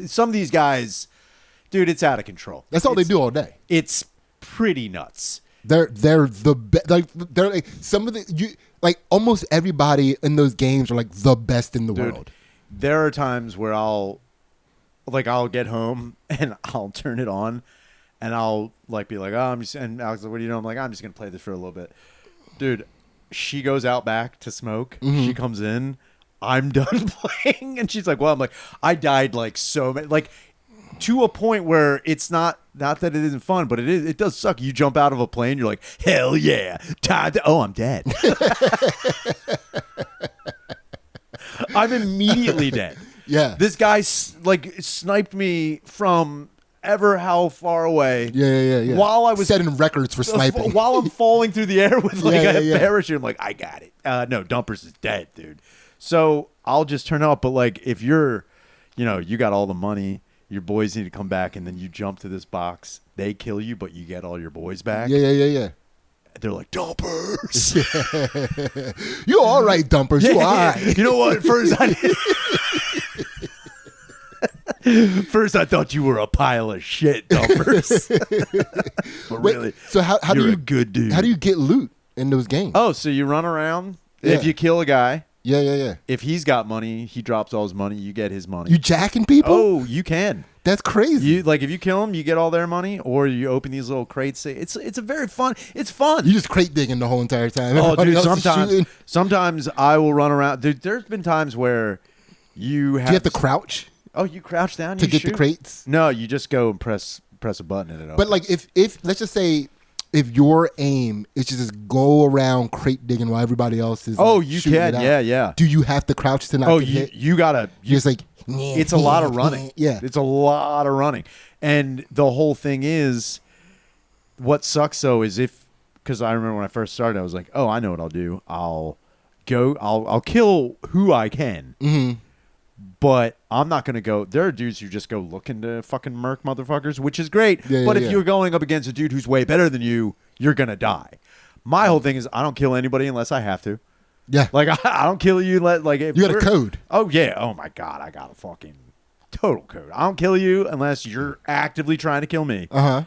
some of these guys, dude, it's out of control. That's all they do all day. It's pretty nuts. They're the best. Like they're like some of the like almost everybody in those games are like the best in the world. There are times where I'll get home and I'll turn it on, and I'll like be like, oh, I'm just, and Alex, what do you know? I'm like, I'm just gonna play this for a little bit, dude. She goes out back to smoke. She comes in. I'm done playing. And she's like, well, I'm like, I died like so many, like to a point where it's not that it isn't fun, but it does suck. You jump out of a plane. You're like, hell yeah. Oh, I'm dead. I'm immediately dead. Yeah. This guy like sniped me from ever how far away. Yeah. While I was setting records for sniping. While I'm falling through the air with like a parachute, I'm like, I got it. No, Dumpers is dead, dude. So I'll just turn up. But like, if you're, you got all the money, your boys need to come back, and then you jump to this box, they kill you, but you get all your boys back. Yeah. They're like, Dumpers. You all right, Dumpers? You all right? You know what? First, I thought you were a pile of shit, Dumpers. But wait, really, so how do you a good dude? How do you get loot in those games? Oh, so you run around. Yeah. If you kill a guy, yeah. If he's got money, he drops all his money. You get his money. You jacking people? Oh, you can. That's crazy. You like if you kill them, you get all their money, or you open these little crates. It's a very fun. It's fun. You just crate digging the whole entire time. Oh, dude, sometimes I will run around. There's been times where you have. Do you have to crouch? Oh, you crouch down to get the crates? No, you just go and press a button and it opens. But like if let's just say if your aim is to just go around crate digging while everybody else is you can, yeah. Do you have to crouch to not get hit? You gotta. You're just like it's a lot of running. Yeah, it's a lot of running, and the whole thing is, what sucks though is because I remember when I first started, I was like, oh, I know what I'll do. I'll kill who I can. Mm-hmm. But I'm not going to go. There are dudes who just go looking to fucking murk motherfuckers, which is great. Yeah, but if you're going up against a dude who's way better than you, you're going to die. My whole thing is I don't kill anybody unless I have to. Yeah. Like, I don't kill you. If you got a code. Oh, yeah. Oh, my God. I got a fucking total code. I don't kill you unless you're actively trying to kill me. Uh-huh.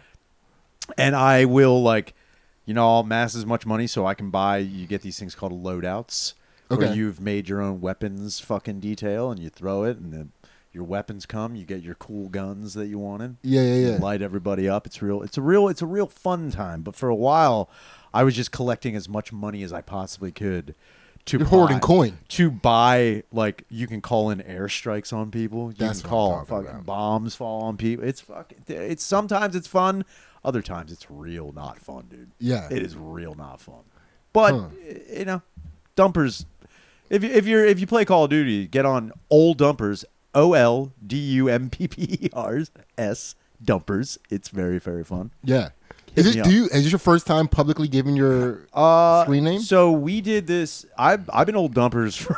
And I will, I'll amass as much money so I can buy, you get these things called loadouts. Okay. Where you've made your own weapons fucking detail and you throw it and then your weapons come, you get your cool guns that you wanted. Yeah. You light everybody up. It's a real fun time. But for a while I was just collecting as much money as I possibly could You're hoarding coin. To buy, you can call in airstrikes on people. You can call fucking bombs fall on people. It's sometimes it's fun, other times it's real not fun, dude. Yeah. It is real not fun. But Dumpers. If you play Call of Duty, get on Old Dumpers, OLDUMPPERS Dumpers. It's very, very fun. Yeah. Is this your first time publicly giving your screen name? So we did this. I've been Old Dumpers for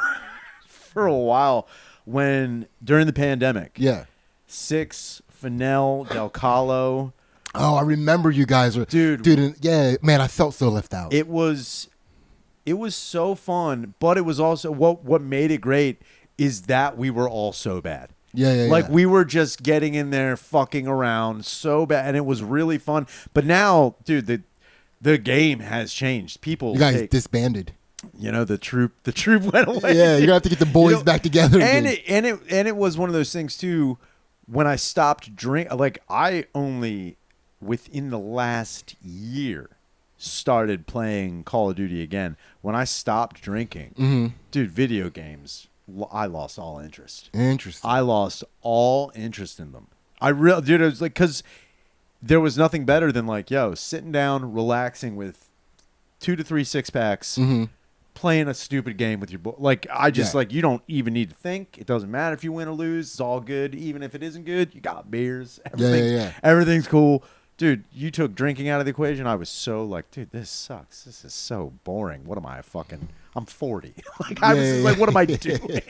for a while when during the pandemic. Yeah. Six, Fennell, Del Calo. Oh, I remember you guys were dude. Yeah, man, I felt so left out. It was so fun, but it was also what made it great is that we were all so bad. Yeah. Like we were just getting in there, fucking around so bad, and it was really fun. But now, dude, the game has changed. People, you guys disbanded. You know, the troop went away. Yeah, you're gonna have to get the boys back together. And it was one of those things too. When I stopped drinking, like I only within the last year started playing Call of Duty again. When I stopped drinking, dude, video games, I lost all interest. Interesting. I lost all interest in them. Dude, it was like, because there was nothing better than like, sitting down, relaxing with 2 to 3 6-packs, playing a stupid game with your boy. Like, I just like, you don't even need to think. It doesn't matter if you win or lose. It's all good. Even if it isn't good, you got beers. Everything's cool. Dude, you took drinking out of the equation. I was so like, dude, this sucks. This is so boring. What am I I'm 40. Like, I was just like, what am I doing?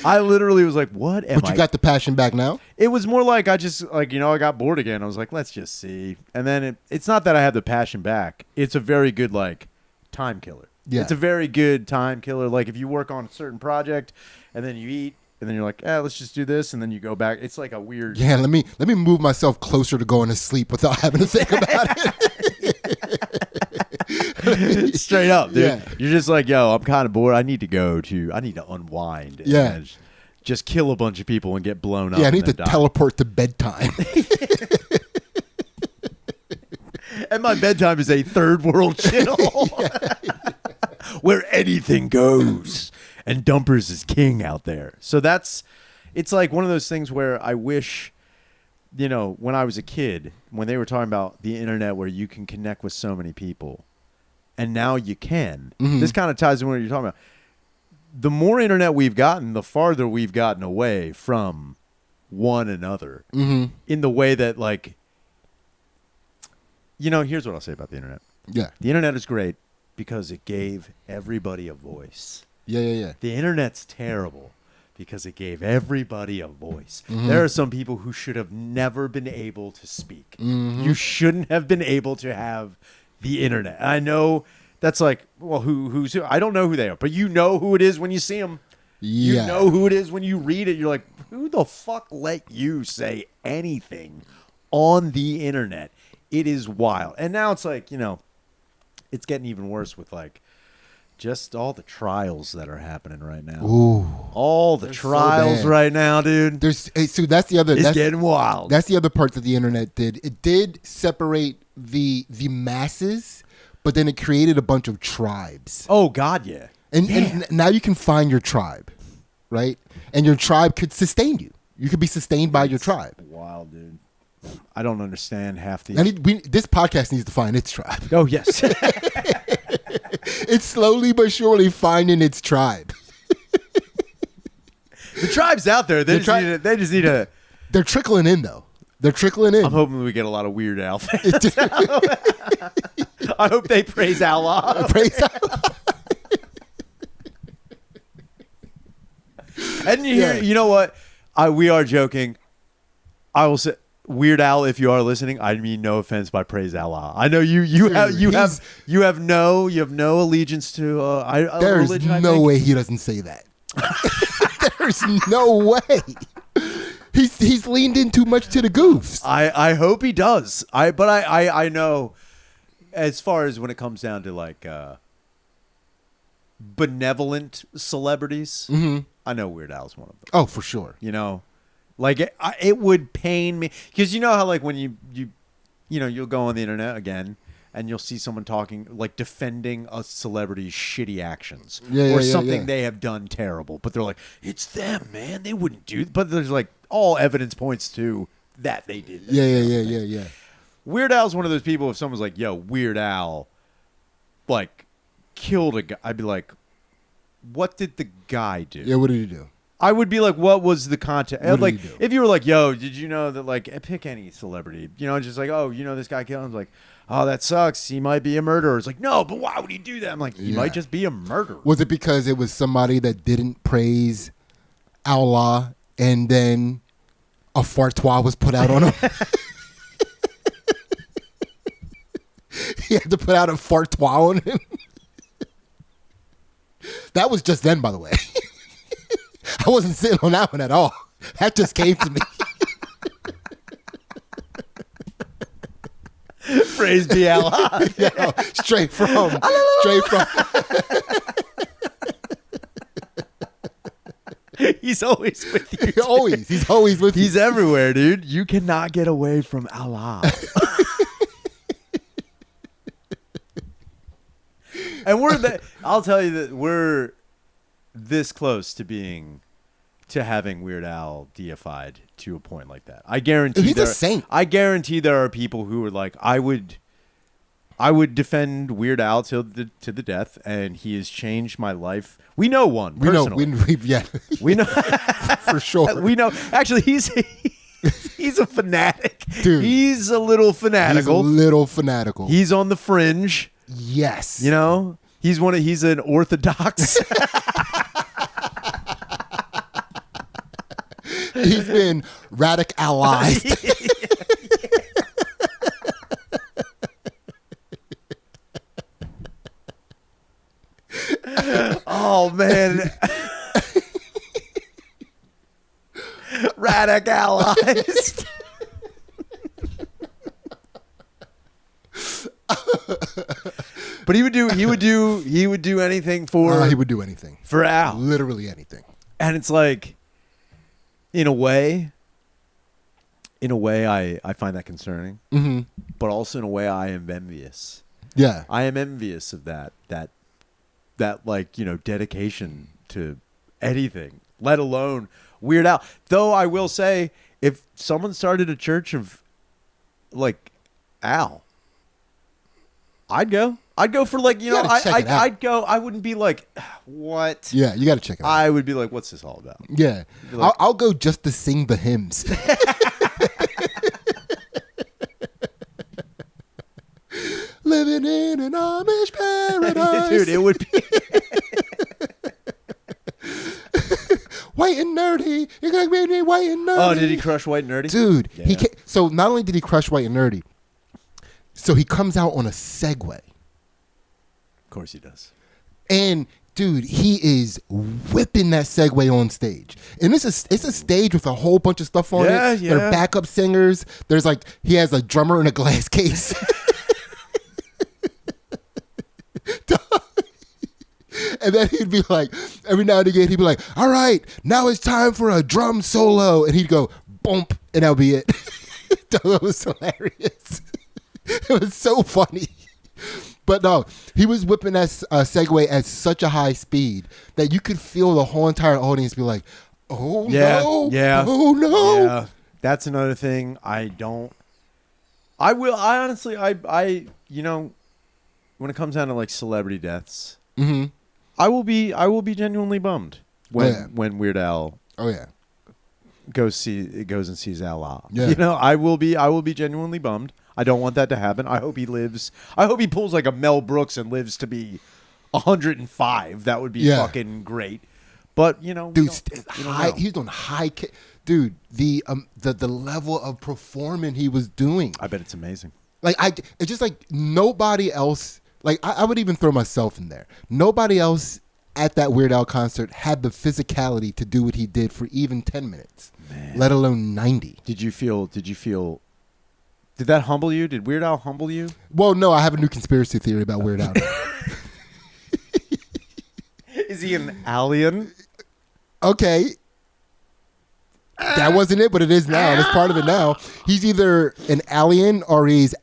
I literally was like, what am I? But you got the passion back now? It was more like I just, like, I got bored again. I was like, let's just see. And then it's not that I have the passion back. It's a very good, like, time killer. Yeah. It's a very good time killer. Like, if you work on a certain project and then you eat, and then you're like, let's just do this, and then you go back. It's like a weird. Yeah, let me move myself closer to going to sleep without having to think about it. Straight up, dude. Yeah. You're just like, I'm kind of bored. I need to unwind. Yeah. And just kill a bunch of people and get blown up. Yeah, I need to teleport to bedtime. And my bedtime is a third world channel where anything goes. And Dumpers is king out there. So it's like one of those things where I wish, when I was a kid, when they were talking about the internet where you can connect with so many people, and now you can. This kind of ties in what you're talking about. The more internet we've gotten, the farther we've gotten away from one another in the way that, like, here's what I'll say about the internet. Yeah. The internet is great because it gave everybody a voice. Yeah. The internet's terrible because it gave everybody a voice. There are some people who should have never been able to speak. You shouldn't have been able to have the internet. I know that's like, well, who's who? I don't know who they are, but you know who it is when you see them. Yeah. You know who it is when you read it. You're like, who the fuck let you say anything on the internet? It is wild. And now it's like, it's getting even worse with like, just all the trials that are happening right now. Ooh, all the trials right now, dude. So that's the other. It's getting wild. That's the other part that the internet did. It did separate the masses, but then it created a bunch of tribes. Oh God, yeah. And now you can find your tribe, right? And your tribe could sustain you. You could be sustained by your tribe. Wild, dude. I don't understand half the. This podcast needs to find its tribe. Oh yes. It's slowly but surely finding its tribe. The tribe's out there. They just need a. They're trickling in though. They're trickling in. I'm hoping we get a lot of Weird Al fans. I hope they praise Allah. Praise Allah. And you know what? We are joking. I will say. Weird Al, if you are listening, I mean no offense by praise Allah. I know you have no allegiance to there's religion. No way he doesn't say that. There's no way. He's leaned in too much to the goofs. I hope he does. But I know as far as when it comes down to like benevolent celebrities, I know Weird Al's one of them. Oh, for sure. Like it would pain me because you know how like when you'll go on the internet again and you'll see someone talking like defending a celebrity's shitty actions or something they have done terrible, but they're like, it's them, man, they wouldn't do. But there's like all evidence points to that they did. Yeah. Weird Al's one of those people. If someone's like, yo, Weird Al, like killed a guy, I'd be like, what did the guy do? Yeah, what did he do? I would be like, what was the content? What Like, did he do? if you were like, yo, did you know that, like, pick any celebrity, just like, oh, this guy killed him. Like, oh, that sucks. He might be a murderer. It's like, no, but why would he do that? I'm like, he might just be a murderer. Was it because it was somebody that didn't praise Allah and then a fartois was put out on him? He had to put out a fartois on him. That was just then, by the way. I wasn't sitting on that one at all. That just came to me. Praise be Allah. Yo, straight from. He's always with you. He's always with you. He's everywhere, dude. You cannot get away from Allah. And I'll tell you that we're this close to having Weird Al deified to a point like that. I guarantee he's a saint. I guarantee there are people who are like, I would defend Weird Al to the death, and he has changed my life. We know one personally. We know We know for sure. We know. Actually, he's a fanatic. Dude, he's a little fanatical. He's on the fringe. Yes. He's an orthodox. He's been radicalized. Oh man. Radicalized. But he would do anything for he would do anything for Al. Literally anything. And it's like, in a way I find that concerning. Mm-hmm. But also in a way I am envious. Yeah. I am envious of that like, dedication to anything, let alone Weird Al. Though I will say, if someone started a church of like Al, I'd go for like, I'd go. I wouldn't be like, what? Yeah, you got to check it out. I would be like, what's this all about? Yeah. Like, I'll go just to sing the hymns. Living in an Amish paradise. Dude, it would be. White and nerdy. You're going to make me white and nerdy. Oh, did he crush White and Nerdy? Dude, yeah. So not only did he crush White and Nerdy, so he comes out on a Segway. Of course he does. And dude, he is whipping that Segway on stage. And it's a stage with a whole bunch of stuff on it. Yeah. There are backup singers. There's like, he has a drummer in a glass case. And then he'd be like, every now and again, he'd be like, all right, now it's time for a drum solo. And he'd go, bump, and that'll be it. That was hilarious. It was so funny. But no, he was whipping that Segway at such a high speed that you could feel the whole entire audience be like, oh, no. Yeah. Oh, no. Yeah. That's another thing I honestly, when it comes down to like celebrity deaths, Mm-hmm. I will be genuinely bummed when Weird Al goes and sees Allah. Yeah. I will be genuinely bummed. I don't want that to happen. I hope he lives. I hope he pulls like a Mel Brooks and lives to be 105. That would be fucking great. But dude, he's doing high kick. Dude, the level of performing he was doing. I bet it's amazing. Like it's just like nobody else. Like I would even throw myself in there. Nobody else at that Weird Al concert had the physicality to do what he did for even 10 minutes, let alone 90. Did you feel? Did that humble you? Did Weird Al humble you? Well, no, I have a new conspiracy theory about Weird Al. Is he an alien? Okay. That wasn't it, but it is now. And it's part of it now. He's either an alien or he's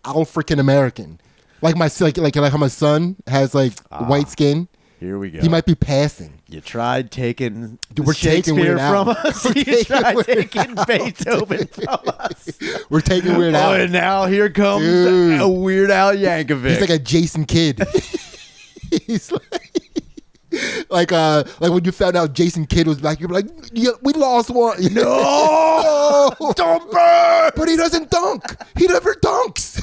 African American. Like how my son has like white skin. Here we go. He might be passing. You tried taking Shakespeare from us. You tried taking Beethoven from us. We're taking Weird Al. And now here comes a Weird Al Yankovic. He's like a Jason Kidd. He's like, Like when you found out Jason Kidd was back, you're like, yeah, we lost one. No, don't burn. But he doesn't dunk. He never dunks.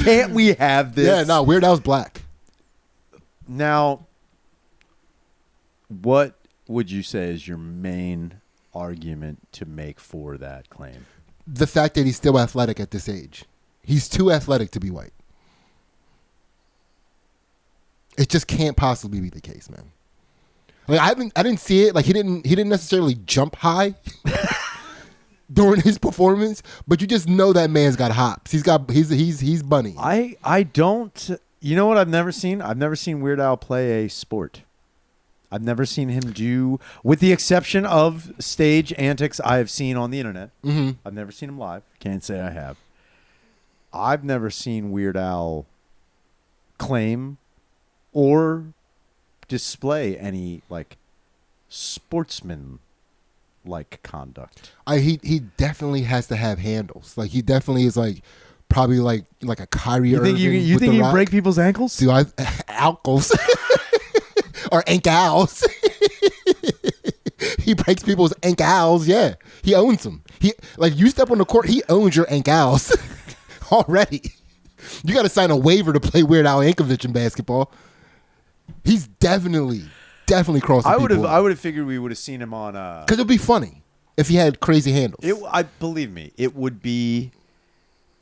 Can't we have this? Yeah, no, Weird Al's black. Now, what would you say is your main argument to make for that claim? The fact that he's still athletic at this age. He's too athletic to be white. It just can't possibly be the case, man. Like I didn't see it. Like he didn't necessarily jump high during his performance, but you just know that man's got hops. He's bunny. I don't. You know what I've never seen? I've never seen Weird Al play a sport. I've never seen him do, with the exception of stage antics I have seen on the internet. Mm-hmm. I've never seen him live. Can't say I have. I've never seen Weird Al claim or display any like sportsman like conduct. He definitely has to have handles. Like he definitely is like probably like a Kyrie Irving. You think you break people's ankles? Do ankles or ankles? He breaks people's ankles. Yeah, he owns them. He like you step on the court, he owns your ankles already. You got to sign a waiver to play Weird Al Yankovic in basketball. He's definitely crossing. I would have figured we would have seen him on because it'd be funny if he had crazy handles. I believe me, it would be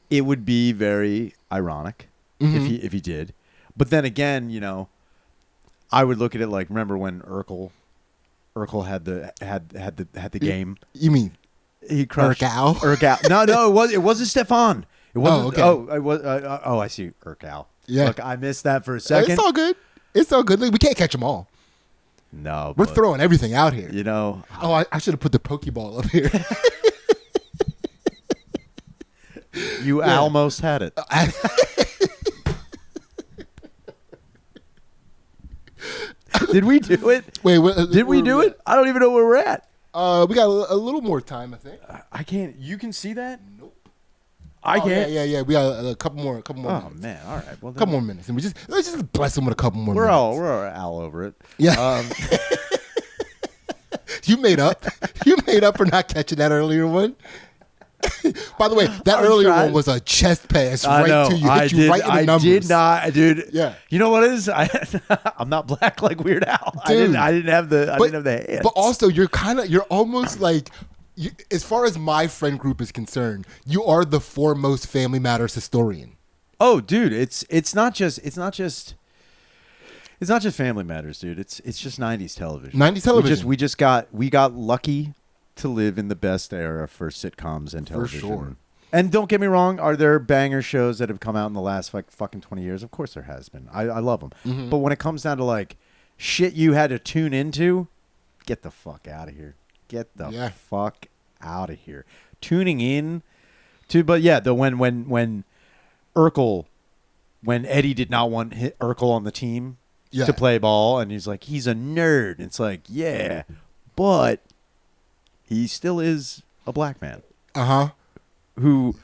very ironic if he did. But then again, you know, I would look at it like, remember when Urkel had the game? You mean he crushed Urkel? No, it wasn't Stefan. It wasn't. Oh, okay. It was. I see Urkel. Yeah. Look, I missed that for a second. It's all good. It's all good. We can't catch them all. No, we're throwing everything out here. You know. Oh, I should have put the Pokeball up here. You almost had it. Did we do it? Wait, did we do it? I don't even know where we're at. We got a little more time, I think. I can't. You can see that? Nope. I can't. Yeah. We got a couple more. Oh minutes. Man! All right. Well, a couple more minutes, and let's just bless him with a couple more. We're minutes. all over it. Yeah. You made up for not catching that earlier one. By the way, that earlier one was a chest pass right to you. Hit you right in the numbers. I did not, dude. Yeah. You know what it is? I'm not black like Weird Al. Dude, I didn't have the hands. But also, you're almost like, as far as my friend group is concerned, you are the foremost Family Matters historian. Oh, dude, it's not just Family Matters, dude. It's just 90s television. 90s television. We got lucky to live in the best era for sitcoms and television. For sure. And don't get me wrong, are there banger shows that have come out in the last like fucking 20 years? Of course there has been. I love them. Mm-hmm. But when it comes down to like shit you had to tune into, get the fuck out of here. Get the fuck out of here. Tuning in to, but yeah, when Urkel, when Eddie did not want Urkel on the team to play ball, and he's like, he's a nerd. It's like, yeah, but he still is a black man. Who,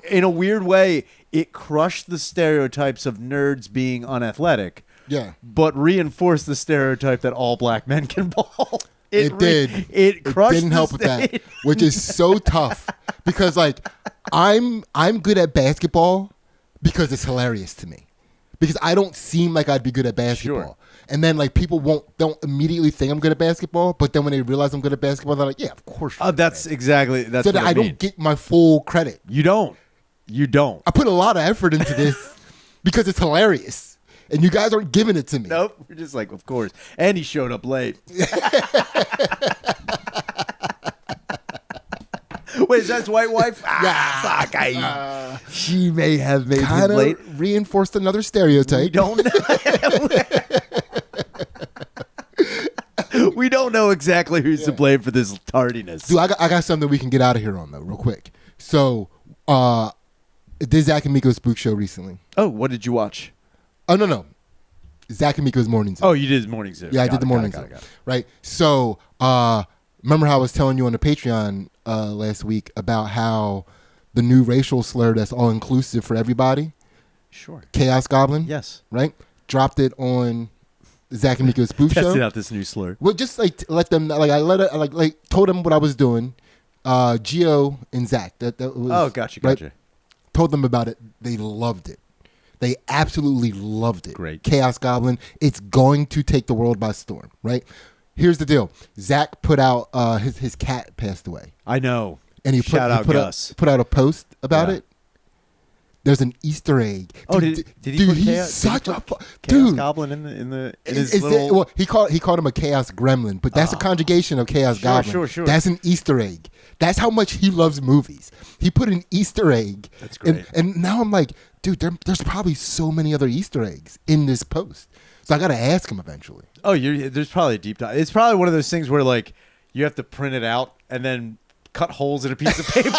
in a weird way, it crushed the stereotypes of nerds being unathletic. Yeah. But reinforced the stereotype that all black men can ball. It did. It crushed. It didn't help with that, which is so tough because like I'm good at basketball because it's hilarious to me. Because I don't seem like I'd be good at basketball. Sure. And then like people don't immediately think I'm good at basketball, but then when they realize I'm good at basketball, they're like, yeah, of course. That's exactly so that I don't get my full credit. You don't. I put a lot of effort into this because it's hilarious. And you guys aren't giving it to me. Nope. We're just like, of course. And he showed up late. Wait, is that his white wife? She may have made him late. Reinforced another stereotype. We don't know. We don't know exactly who's to blame for this tardiness. Dude, I got something we can get out of here on, though, real quick. So, did Zach and Miko's Spook Show recently. Oh, what did you watch? Oh, no. Zach and Miko's Morning Zoo. Oh, you did his Morning Zoo. Yeah, I did the Morning Zoo. Right. So, remember how I was telling you on the Patreon last week about how the new racial slur that's all-inclusive for everybody? Sure. Chaos Goblin? Yes. Right? dropped it on Zach and Miko's spoof show. Tested out this new slur. Well, just like let them like I let it like told them what I was doing. Gio and Zach. That was, gotcha. Right? Told them about it. They loved it. They absolutely loved it. Great. Chaos Goblin. It's going to take the world by storm. Right. Here's the deal. Zach put out his cat passed away. I know. And he put out a post about it. There's an Easter egg. Did he put he's such a Chaos Goblin in his little... Well, he called him a Chaos Gremlin, but that's a conjugation of Chaos Goblin. Sure. That's an Easter egg. That's how much he loves movies. He put an Easter egg. That's great. And now I'm like, dude, there's probably so many other Easter eggs in this post. So I got to ask him eventually. Oh, there's probably a deep dive. It's probably one of those things where like you have to print it out and then cut holes in a piece of paper.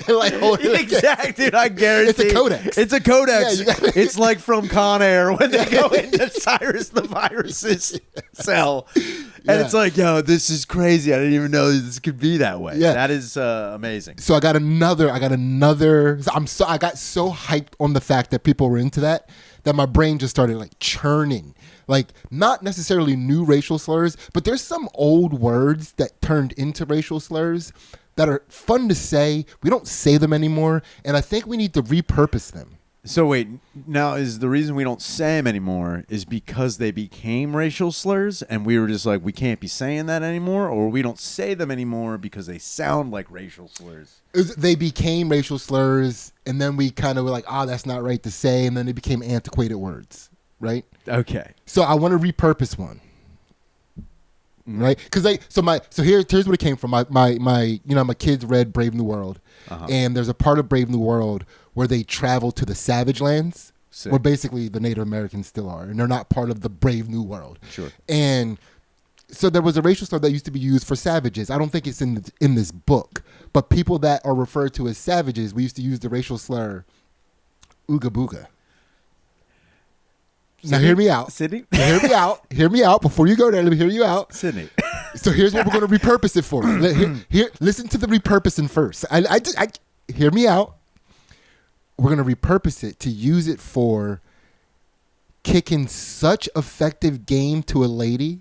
Exactly, dude. I guarantee it's a codex. It's a codex. Yeah, it's like from Con Air when they go into Cyrus the Virus's cell, and it's like, yo, this is crazy. I didn't even know this could be that way. Yeah, that is amazing. So I got another. I got so hyped on the fact that people were into that my brain just started like churning. Like, not necessarily new racial slurs, but there's some old words that turned into racial slurs that are fun to say. We don't say them anymore, and I think we need to repurpose them. So wait, now is the reason we don't say them anymore is because they became racial slurs, and we were just like, we can't be saying that anymore, or we don't say them anymore because they sound like racial slurs? They became racial slurs, and then we kind of were like, that's not right to say, and then they became antiquated words, right? Okay. So I want to repurpose one. Right, because here's what it came from. My kids read Brave New World, and there's a part of Brave New World where they travel to the Savage Lands, where basically the Native Americans still are, and they're not part of the Brave New World. Sure. And so there was a racial slur that used to be used for savages. I don't think it's in this book, but people that are referred to as savages, we used to use the racial slur "ooga booga." Now hear me out, Sidney. Hear me out before you go there. Let me hear you out, Sidney. So here's what we're going to repurpose it for. Here, listen to the repurposing first. I hear me out. We're going to repurpose it to use it for kicking such effective game to a lady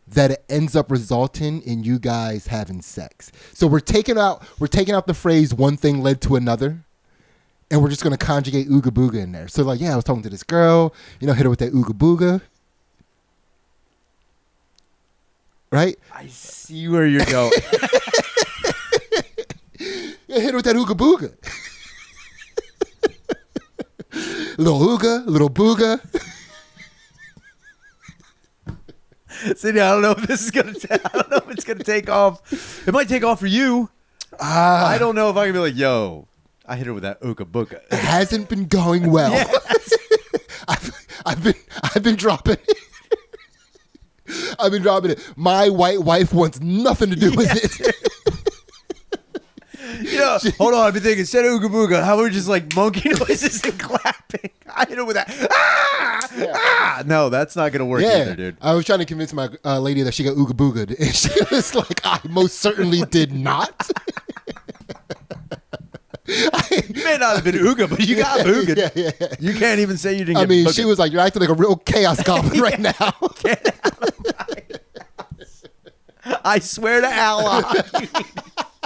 that it ends up resulting in you guys having sex. So we're taking out the phrase "one thing led to another." And we're just going to conjugate ooga booga in there. So like, I was talking to this girl, hit her with that ooga booga. Right? I see where you're going. Hit her with that ooga booga. Little ooga, little booga. Sidney, I don't know if this is going to I don't know if it's going to take off. It might take off for you. I don't know if I can be like, yo, I hit her with that ooga booga. It hasn't been going well. Yes. I've been dropping it. I've been dropping it. My white wife wants nothing to do with it. Hold on. I've been thinking, instead of ooga booga, how about we just like monkey noises and clapping? I hit her with that. No, that's not going to work either, dude. I was trying to convince my lady that she got ooga booga'd, and she was like, I most certainly did not. You may not have been ooga, but you got booged. Yeah. You can't even say you didn't get booged. She was like, you're acting like a real chaos goblin right now. Get out of my house. I swear to Allah.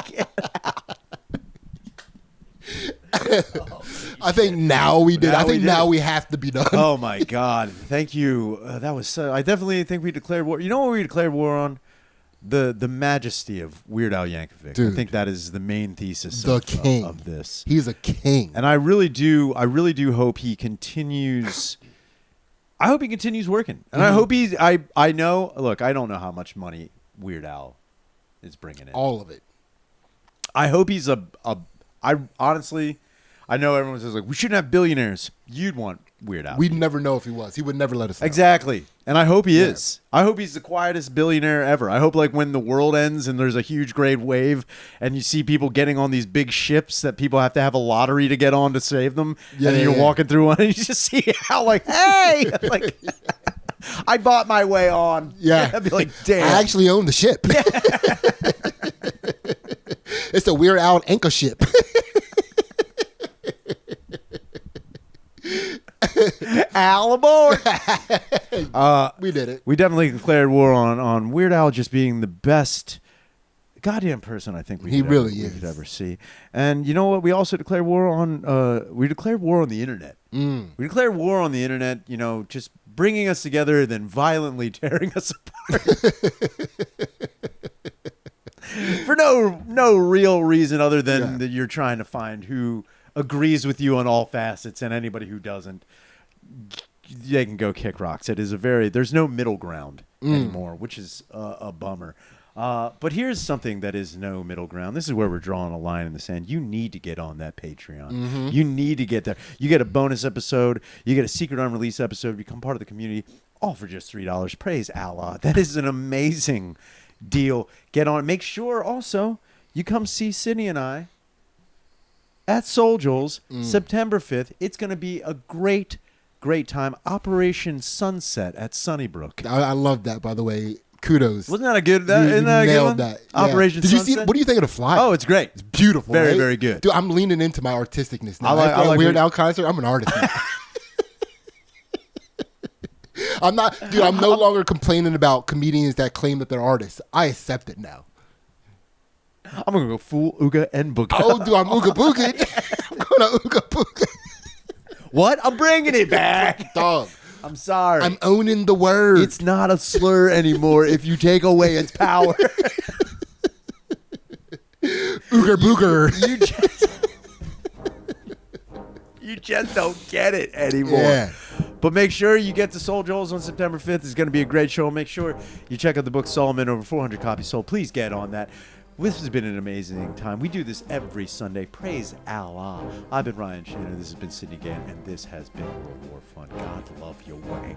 Get out. I think now we did. Now we have to be done. Oh, my God. Thank you. That was so... I definitely think we declared war. You know what we declared war on? The majesty of Weird Al Yankovic. Dude, I think that is the main thesis of this. He's a king. And I really do hope he continues. I hope he continues working. And I hope he's, I know, look, I don't know how much money Weird Al is bringing in. All of it. I hope he's I honestly, I know everyone says like, we shouldn't have billionaires. You'd want Weird Al. We'd never know if he was. He would never let us know. Exactly. And I hope he is. I hope he's the quietest billionaire ever. I hope like when the world ends and there's a huge great wave and you see people getting on these big ships that people have to have a lottery to get on to save them. And then you're walking through one and you just see how like, hey, like I bought my way on. Yeah. I'd be like, damn. I actually own the ship. Yeah. It's a Weird Al anchor ship. Al-imony. We did it. We definitely declared war on Weird Al just being the best goddamn person I think we could ever see. And you know what? We also declared war on the internet. We declared war on the internet, you know, just bringing us together, then violently tearing us apart. For no real reason other than that you're trying to find who agrees with you on all facets, and anybody who doesn't, they can go kick rocks. It is there's no middle ground anymore, which is a bummer. But here's something that is no middle ground. This is where we're drawing a line in the sand. You need to get on that Patreon. You need to get there. You get a bonus episode. You get a secret unreleased episode. Become part of the community, all for just $3. Praise Allah. That is an amazing deal. Get on it. Make sure also you come see Sidney and I at Soul Joel's September 5th. It's going to be a great time. Operation Sunset at Sunnybrook. I love that, by the way. Kudos. Wasn't that a good? You nailed that. Operation Did you Sunset? see? What do you think of the flyer? Oh, it's great. It's beautiful. Very, right? very good. Dude, I'm leaning into my artisticness now. I like Weird Al concert. I'm an artist now. I'm not, dude. I'm no longer complaining about comedians that claim that they're artists. I accept it now. I'm gonna go full Ooga and Booga. Oh, dude, I'm Ooga Booga. I'm gonna Ooga Booga. What? I'm bringing it back, dog. I'm sorry. I'm owning the word. It's not a slur anymore if you take away its power. Ooger booger. You just don't get it anymore. Yeah. But make sure you get to Soul Joel's on September 5th. It's going to be a great show. Make sure you check out the book Solomon. Over 400 copies sold. Please get on that. This has been an amazing time. We do this every Sunday. Praise Allah. I've been Ryan Shannon. This has been Sidney Gantt, and this has been World War Fun. God love your wang.